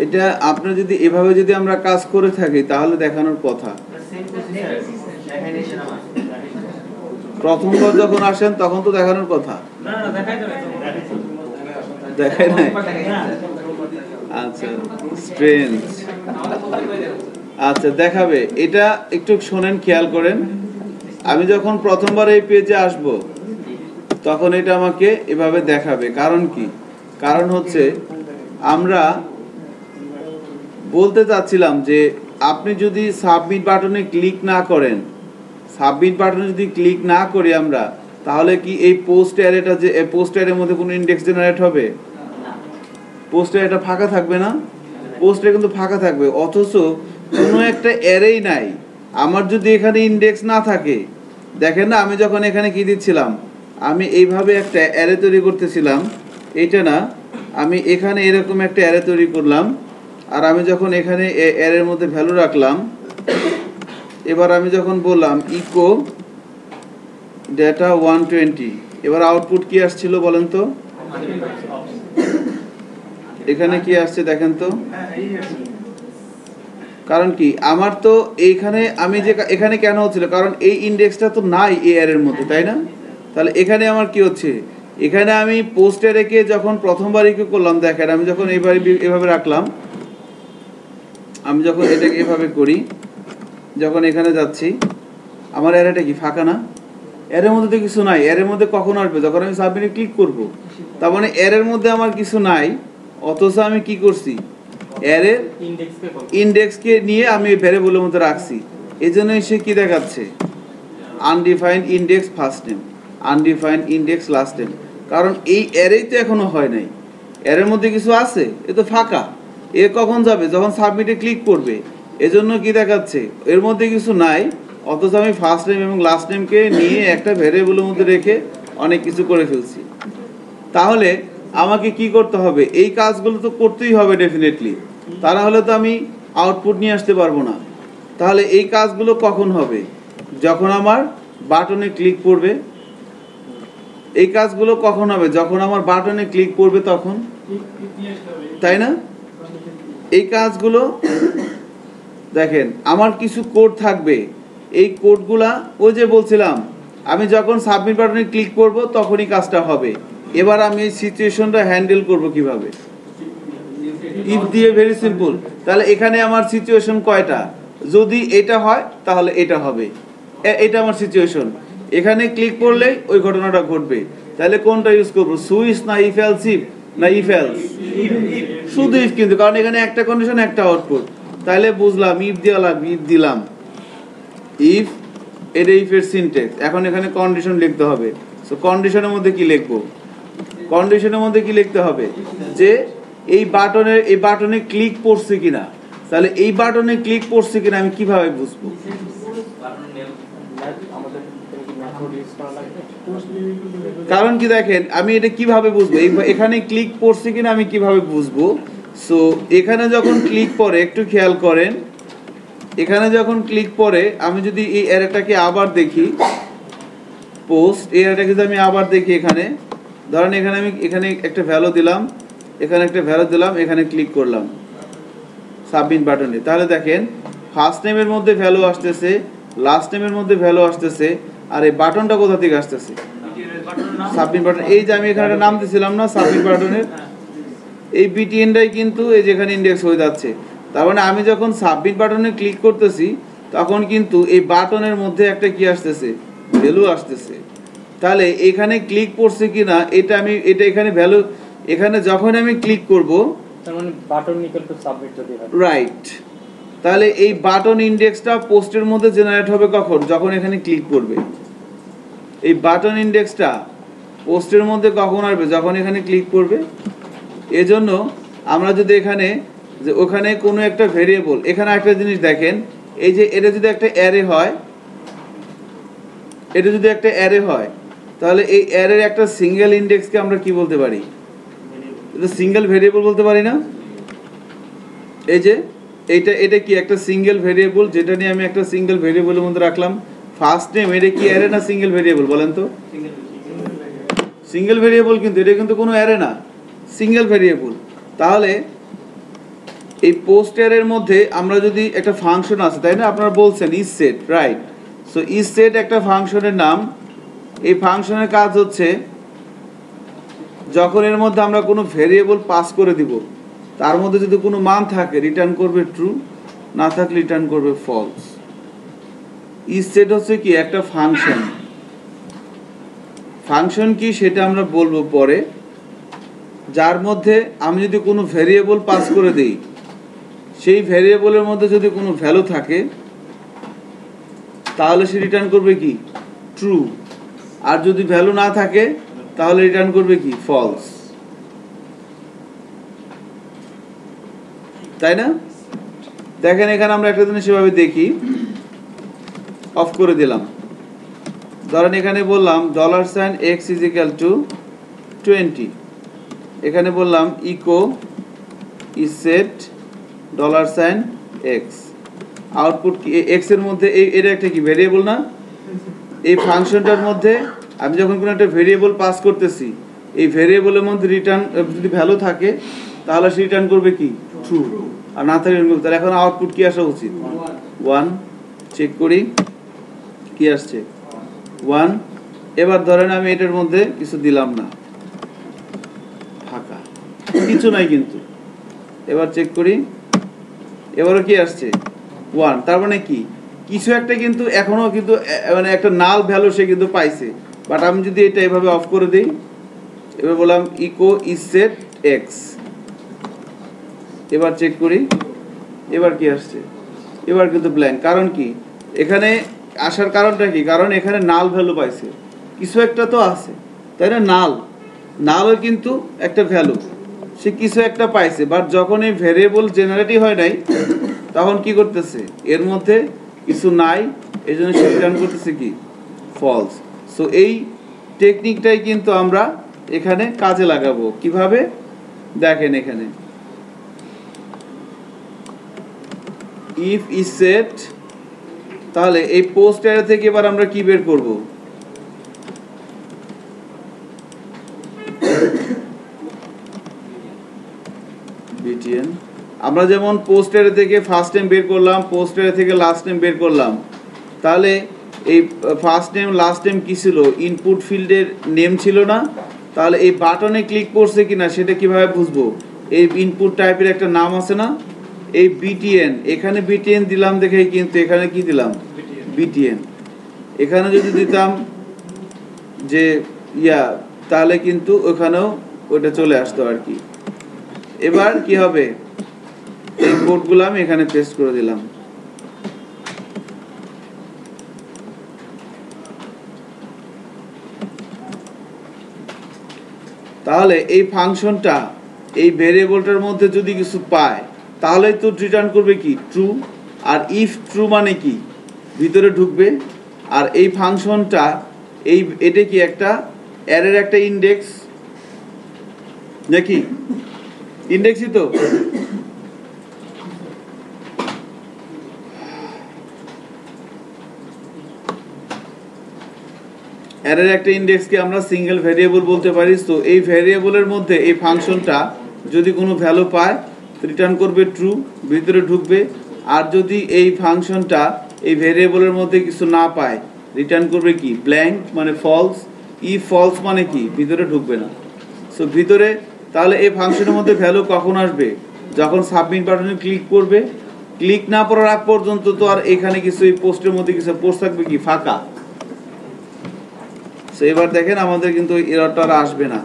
এটা আপনার যদি এভাবে যদি আমরা কাজ করে থাকি তাহলে দেখানোর কথা। প্রথমবার যখন আসেন তখন তো দেখানোর কথা, দেখায় নাই। আচ্ছা স্ট্রেঞ্জ আমাদের বলতে করে দেন আচ্ছা দেখাবে এটা একটু শোনেন খেয়াল করেন আমি যখন প্রথমবার এই পেজে আসব তখন এটা আমাকে এভাবে দেখাবে কারণ কি কারণ হচ্ছে আমরা বলতে চাচ্ছিলাম যে আপনি যদি সাবমিট বাটনে ক্লিক না করেন সাবমিট বাটনে যদি ক্লিক না করি আমরা তাহলে কি এই পোস্ট অ্যারেটা যে পোস্ট অ্যারের মধ্যে কোনো ইনডেক্স জেনারেট হবে না পোস্ট অ্যারেটা ফাঁকা থাকবে না পোস্ট অ্যারে কিন্তু ফাঁকা থাকবে অথচ কোনো একটা অ্যারেই নাই আমার যদি এখানে ইনডেক্স না থাকে দেখেন না আমি যখন এখানে কি দিচ্ছিলাম আমি এইভাবে একটা অ্যারে তৈরি করতেছিলাম এইটা না আমি এখানে এরকম একটা অ্যারে তৈরি করলাম আর আমি যখন এখানে অ্যারের মধ্যে ভ্যালু রাখলাম এবার আমি যখন বললাম ইকো ডেটা 120 এবার আউটপুট কি আসছিল বলেন তো এখানে কি আসছে দেখেন তো কারণ কি আমার তো এইখানে আমি যে এখানে কেন হচ্ছিল কারণ এই ইনডেক্সটা তো নাই এই অ্যারের মধ্যে তাই না তাহলে এখানে আমার কি হচ্ছে এখানে আমি পোস্ট অ্যারেকে যখন প্রথমবার ইকো করলাম দেখেন আমি যখন এভাবে রাখলাম আমি যখন এটাকে এভাবে করি যখন এখানে যাচ্ছি আমার অ্যারেটা কি ফাঁকা না অ্যারের মধ্যে তো কিছু নাই অ্যারের মধ্যে কখন আসবে যখন আমি সাবমিটে ক্লিক করব তার মানে অ্যারের মধ্যে আমার কিছু নাই অথচ আমি কি করছি অ্যারের ইনডেক্সকে নিয়ে আমি ভ্যারিয়েবলের মধ্যে রাখছি এজন্য সে কি দেখাচ্ছে undefined index first name undefined index last name কারণ এই অ্যারেই তো এখনো হয় নাই অ্যারের মধ্যে কিছু আছে এ তো ফাঁকা এ কখন যাবে যখন সাবমিটে ক্লিক করবে এজন্য কি দেখাচ্ছে এর মধ্যে কিছু নাই অথচ আমি ফার্স্ট নেম এবং লাস্ট নেমকে নিয়ে একটা ভ্যারিয়েবলের মধ্যে রেখে অনেক কিছু করে ফেলছি তাহলে আমাকে কি করতে হবে এই কাজগুলো তো করতেই হবে ডেফিনেটলি তা না হলে তো আমি আউটপুট নিয়ে আসতে পারবো না তাহলে এই কাজগুলো কখন হবে যখন আমার বাটনে ক্লিক পড়বে এই কাজগুলো কখন হবে যখন আমার বাটনে ক্লিক পড়বে তখন তাই না এই কাজগুলো দেখেন আমার কিছু কোড থাকবে এই কোডগুলা ওই যে বলছিলাম আমি যখন সাবমিট বাটনে ক্লিক করব তখনই কাজটা হবে এবার আমি এই সিচুয়েশনটা হ্যান্ডেল করব কিভাবে ইফ দিয়ে ভেরি সিম্পল তাহলে এখানে আমার সিচুয়েশন কয়টা যদি এটা হয় তাহলে এটা হবে এটা আমার সিচুয়েশন এখানে ক্লিক করলে ওই ঘটনাটা ঘটবে তাহলে কোনটা ইউজ করব সুইচ না ইফ এলস ইফ না ইফ এলস শুধু ইফ কিন্তু কারণ এখানে একটা কন্ডিশন একটা আউটপুট তাহলে বুঝলাম ইফ দেওয়া লাগবে ইফ দিলাম ইফ এটা ইফের সিনট্যাক্স এখন এখানে কন্ডিশন লিখতে হবে সো কন্ডিশনের মধ্যে কি লিখবো কন্ডিশনের মধ্যে কি লিখতে হবে যে এই বাটনে ক্লিক পড়ছে কিনা তাহলে এই বাটনে ক্লিক পড়ছে কিনা আমি কিভাবে বুঝবো কারণ কি দেখেন আমি এটা কিভাবে বুঝবো এখানে ক্লিক পড়ছে কিনা আমি কিভাবে বুঝবো সো এখানে যখন ক্লিক পড়ে একটু খেয়াল করেন এখানে যখন ক্লিক পড়ে আমি যদি এই অ্যারেটাকে আবার দেখি পোস্ট এই অ্যারেটাকে যদি আমি আবার দেখি এখানে ধরেন এখানে আমি এখানে একটা ভ্যালু দিলাম এখানে একটা ভ্যালু দিলাম এখানে ক্লিক করলাম সাবমিট বাটনে তাহলে দেখেন ফার্স্ট নেমের মধ্যে ভ্যালু আসতেছে লাস্ট নেমের মধ্যে ভ্যালু আসতেছে আর এই বাটনটা কোথা থেকে আসতেছে সাবমিট বাটন এই যে আমি এখানে একটা নাম দিয়েছিলাম না সাবমিট বাটনের এই বিটিএনটাই কিন্তু এই যেখানে ইনডেক্স হয়ে যাচ্ছে তার মানে আমি যখন সাবমিট বাটনে ক্লিক করতেছি তখন কিন্তু এই বাটনের মধ্যে একটা কি আসতেছে ভ্যালু আসতেছে তাহলে এখানে ক্লিক পড়ছে কিনা এটা এখানে ভ্যালু এখানে যখন আমি ক্লিক করব তার মানে বাটন ইকুয়াল টু সাবমিট যদি হয় রাইট তাহলে এই বাটন ইনডেক্সটা পোস্টের মধ্যে জেনারেট হবে কখন যখন এখানে ক্লিক করবে এই বাটন ইনডেক্সটা পোস্টের মধ্যে কখন আসবে যখন এখানে ক্লিক করবে এজন্য আমরা যদি এখানে যে ওখানে কোনো একটা ভেরিয়েবল এখানে একটা জিনিস দেখেন এই যে এটা যদি একটা অ্যারে হয় তাহলে এই অ্যারের একটা সিঙ্গেল ইনডেক্সকে আমরা কি বলতে পারি এটা সিঙ্গেল ভেরিয়েবল বলতে পারি না এই যে এটা কি একটা সিঙ্গেল ভেরিয়েবল যেটা নিয়ে আমি একটা সিঙ্গেল ভেরিয়েবলের মধ্যে রাখলাম ফার্স্ট নেম এটা কি অ্যারে না সিঙ্গেল ভেরিয়েবল বলেন তো সিঙ্গেল ভেরিয়েবল কিন্তু এটা কিন্তু কোনো অ্যারে না সিঙ্গেল ভেরিয়েবল তাহলে এই পোস্ট অ্যারের মধ্যে আমরা যদি একটা ফাংশন আছে তাই না আপনারা বলছেন is set right so is set একটা ফাংশনের নাম এই ফাংশনের কাজ হচ্ছে যখন এর মধ্যে আমরা কোনো ভেরিয়েবল পাস করে দিব তার মধ্যে যদি কোনো মান থাকে রিটার্ন করবে ট্রু, না থাকলে রিটার্ন করবে ফলস। ইসেট হচ্ছে কি একটা ফাংশন। ফাংশন কি সেটা আমরা বলবো পরে, যার মধ্যে আমি যদি কোনো ভেরিয়েবল পাস করে দেই, সেই ভেরিয়েবলের মধ্যে যদি কোনো ভ্যালু থাকে তাহলে সে রিটার্ন করবে কি ট্রু, আর যদি ভ্যালু না থাকে তাহলে রিটার্ন করবে কি ফলস, তাই না? দেখেন এখানে আমরা একটা জিনিস সেভাবে দেখি, অফ করে দিলাম। ধরেন এখানে বললাম $x = 20, এখানে বললাম ইকো ইসেট $x, আউটপুট কি x এর মধ্যে এটা একটা কি ভেরিয়েবল না? এই ফাংশনটার মধ্যে আমি যখন কোনো একটা ভেরিয়েবল পাস করতেছি, এই ভেরিয়েবলের মধ্যে রিটার্ন যদি ভ্যালু থাকে তাহলে সে রিটার্ন করবে কি ট্রু, আর না থাকলে রিটার্ন করবে। তাহলে এখন আউটপুট কি আসা উচিত 1। চেক করি কি আসছে 1। এবার ধরেন আমি এটার মধ্যে কিছু দিলাম না, ফাঁকা, কিছু নাই কিন্তু। এবার চেক করি, এবারও কি আসছে 1। তার মানে কি কিছু একটা কিন্তু এখনো কিন্তু মানে একটা নাল ভ্যালু সে কিন্তু পাইছে। বাট আমি যদি এটা এভাবে অফ করে দিই, এবার বললাম ইকো ইসেট x, এবার চেক করি, এবার কি আসছে, এবার কিন্তু ব্ল্যাঙ্ক। কারণ কি এখানে আসার কারণটা কি? কারণ এখানে নাল ভ্যালু পাইছে, কিছু একটা তো আছে, তাই না? নালও কিন্তু একটা ভ্যালু, সে কিছু একটা পাইছে। বাট যখন এই ভেরিয়েবল জেনারেটই হয় নাই তখন কি করতেছে, এর মধ্যে কিছু নাই, এই জন্য সে রিটার্ন করতেছে কি ফলস। সো এই টেকনিকটাই কিন্তু আমরা এখানে কাজে লাগাবো। কিভাবে দেখেন, এখানে ইফ ইজ সেট, তাহলে এই পোস্ট অ্যারে থেকে এবার আমরা কি বের করব, বিটিএন। আমরা যেমন পোস্ট অ্যারে থেকে ফার্স্ট নেম বের করলাম, পোস্ট অ্যারে থেকে লাস্ট নেম বের করলাম, তাহলে এই ফার্স্ট নেম লাস্ট নেম কি ছিল? ইনপুট ফিল্ডের নেম ছিল না? তাহলে এই বাটনে ক্লিক করছে কিনা সেটা কিভাবে বুঝবো? এই ইনপুট টাইপের একটা নাম আছে না, এই বিটিএন, এখানে বিটিএন দিলাম দেখে কিন্তু এখানে কি দিলাম বিটিএন। এখানে যদি দিতাম যে তাহলে কিন্তু ওখানেও ওটা চলে আসতো আর কি। এবার কি হবে, এই কোডগুলো আমি এখানে পেস্ট করে দিলাম। তাহলে এই ফাংশনটা এই ভেরিয়েবলটার মধ্যে যদি কিছু পায় তাহলেই তো রিটার্ন করবে কি ট্রু। আর ইফ ট্রু মানে কি ভিতরে ঢুকবে। আর এই ফাংশনটা এটা কি একটা অ্যারের একটা ইন্ডেক্স নাকি? ইন্ডেক্সই তো। অ্যারের একটা ইন্ডেক্সকে আমরা সিঙ্গেল ভেরিয়েবল বলতে পারি। তো এই ভেরিয়েবলের মধ্যে এই ফাংশনটা যদি কোনো ভ্যালু পায় রিটার্ন করবে ট্রু, ভিতরে ঢুকবে। আর যদি এই ফাংশনটা এই ভেরিয়েবলের মধ্যে কিছু না পায় রিটার্ন করবে কি ব্ল্যাঙ্ক, মানে ফলস। ইফ ফলস মানে কি ভিতরে ঢুকবে না। সো ভিতরে, তাহলে এই ফাংশনের মধ্যে ভ্যালু কখন আসবে? যখন সাবমিট বাটনে ক্লিক করবে। ক্লিক না করার আগ পর্যন্ত তো আর এখানে কিছু এই পোস্টের মধ্যে কিছু পোস্ট থাকবে কি ফাঁকা। সো এবার দেখেন আমাদের কিন্তু এররটা আর আসবে না।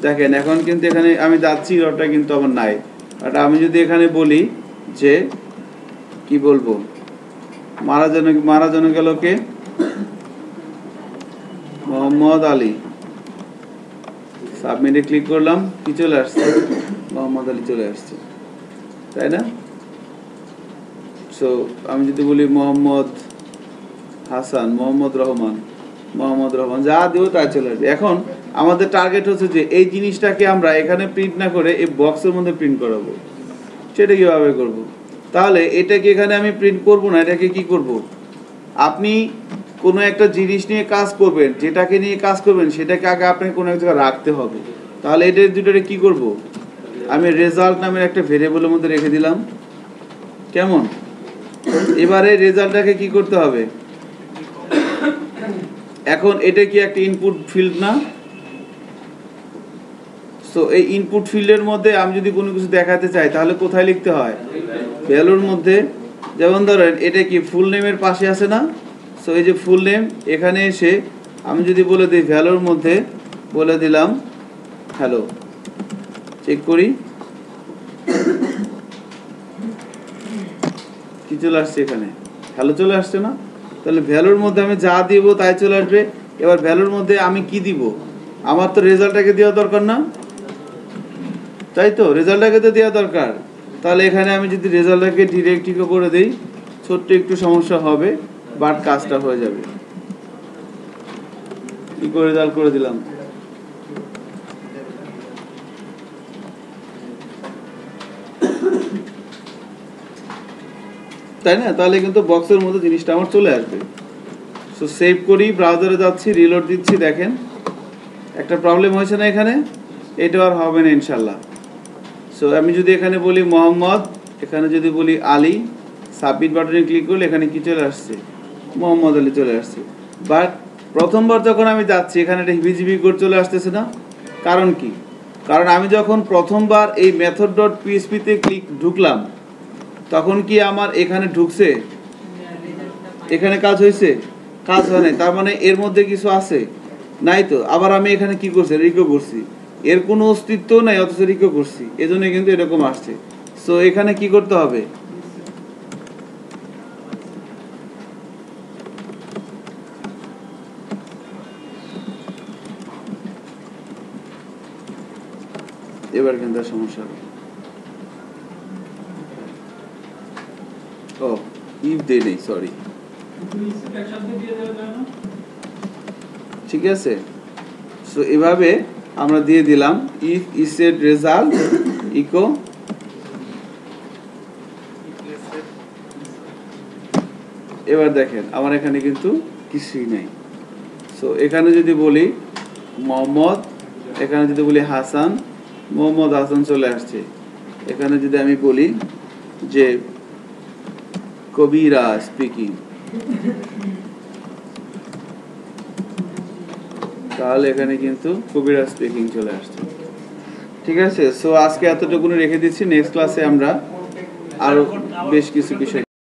দেখেন এখন কিন্তু এখানে আমি যাচ্ছি, এররটা কিন্তু আমার নাই। বাট আমি যদি এখানে বলি যে কি বলবো, মারা যেন গেল কে, মোহাম্মদ আলী। সাবমিটে ক্লিক করলাম, কি চলে আসছে? মোহাম্মদ আলী চলে আসছে, তাই না? সো আমি যদি বলি মোহাম্মদ হাসান, মোহাম্মদ রহমান যা দেবো তাই চলে আসবে। এখন আমাদের টার্গেট হচ্ছে যে এই জিনিসটাকে আমরা এখানে প্রিন্ট না করে এই বক্সের মধ্যে প্রিন্ট করাবো। সেটা কিভাবে করব? তাহলে এটাকে এখানে আমি প্রিন্ট করব না, এটাকে কি করব? আপনি কোনো একটা জিনিস নিয়ে কাজ করবেন, যেটাকে নিয়ে কাজ করবেন সেটাকে আগে আপনাকে কোনো এক জায়গায় রাখতে হবে। তাহলে এটা দুটোরে কি করব? আমি রেজাল্ট নামের একটা ভেরিয়েবলের মধ্যে রেখে দিলাম। কেমন? এবারে রেজাল্টটাকে কি করতে হবে? এখন এটা কি একটা ইনপুট ফিল্ড না? সো এই ইনপুট ফিল্ডের মধ্যে আমি যদি কোনো কিছু দেখাতে চাই তাহলে কোথায় লিখতে হয়? ভ্যালুর মধ্যে। যেমন ধরেন এটা কি ফুল নেমের পাশে আছে না? সো এই যে ফুল নেম, এখানে এসে আমি যদি বলে দিই ভ্যালুর মধ্যে বলে দিলাম হ্যালো, চেক করি কি চলে আসছে, এখানে হ্যালো চলে আসছে না? তাহলে ভ্যালুর মধ্যে আমি যা দিব তাই চলে আসবে। এবার ভ্যালুর মধ্যে আমি কি দিব? আমার তো রেজাল্টটাকে দেওয়া দরকার না, তাই তো? রেজাল্টটাকে তো দেওয়া দরকার। তাহলে এখানে আমি যদি রেজাল্টটাকে ডিরেক্ট ইকো করে দেই, ছোট্ট একটু সমস্যা হবে, বাট কাজটা হয়ে যাবে। ইকো রেজাল্ট করে দিলাম। তাই না? তাহলে কিন্তু বক্সের মধ্যে জিনিসটা আমার চলে আসবে। সো সেভ করি, ব্রাউজারে যাচ্ছি, রিলোড দিচ্ছি। দেখেন একটা প্রবলেম হয়েছে না এখানে? এটা আর হবে না ইনশাল্লাহ। সো আমি যদি এখানে বলি মোহাম্মদ, এখানে যদি বলি আলী, সাবমিট বাটনে ক্লিক করলে এখানে কি চলে আসছে? মোহাম্মদ আলী চলে আসছে। বাট প্রথমবার যখন আমি যাচ্ছি এখানে একটা হিবিজিবি কোড চলে আসতেছে না? কারণ কি? কারণ আমি যখন প্রথমবার এই মেথড ডট পিএইচপিতে ঢুকলাম তখন কি আমার এখানে ঢুকছে? এখানে কাজ হয়েছে? কাজ হয় নাই। তার মানে এর মধ্যে কিছু আছে? নাই তো। আবার আমি এখানে কি করছি? রিকো করছি। এর কোনো অস্তিত্ব নাই, অথচ রিকো করছি, এজন্য কিন্তু এরকম আসছে। সো এখানে কি করতে হবে? এবার কিন্তু আর সমস্যা হবে। ও ইফ দে নেই, সরি। একসাথে দিয়ে দেওয়া যায় না? ঠিক আছে। সো এভাবে আমরা দিয়ে দিলাম ইফ ইসেট রেজাল্ট ইকো এবার দেখেন আমার এখানে কিন্তু কিছুই নাই। সো এখানে যদি বলি মোহাম্মদ, এখানে যদি বলি হাসান, মোহাম্মদ হাসান চলে আসছে। এখানে যদি আমি বলি যে কবিরা স্পিকিং, তাহলে এখানে কিন্তু কবিরা স্পিকিং চলে আসছে। ঠিক আছে। সো আজকে এতটুকু রেখে দিচ্ছি। নেক্সট ক্লাসে আমরা আরো বেশ কিছু বিষয়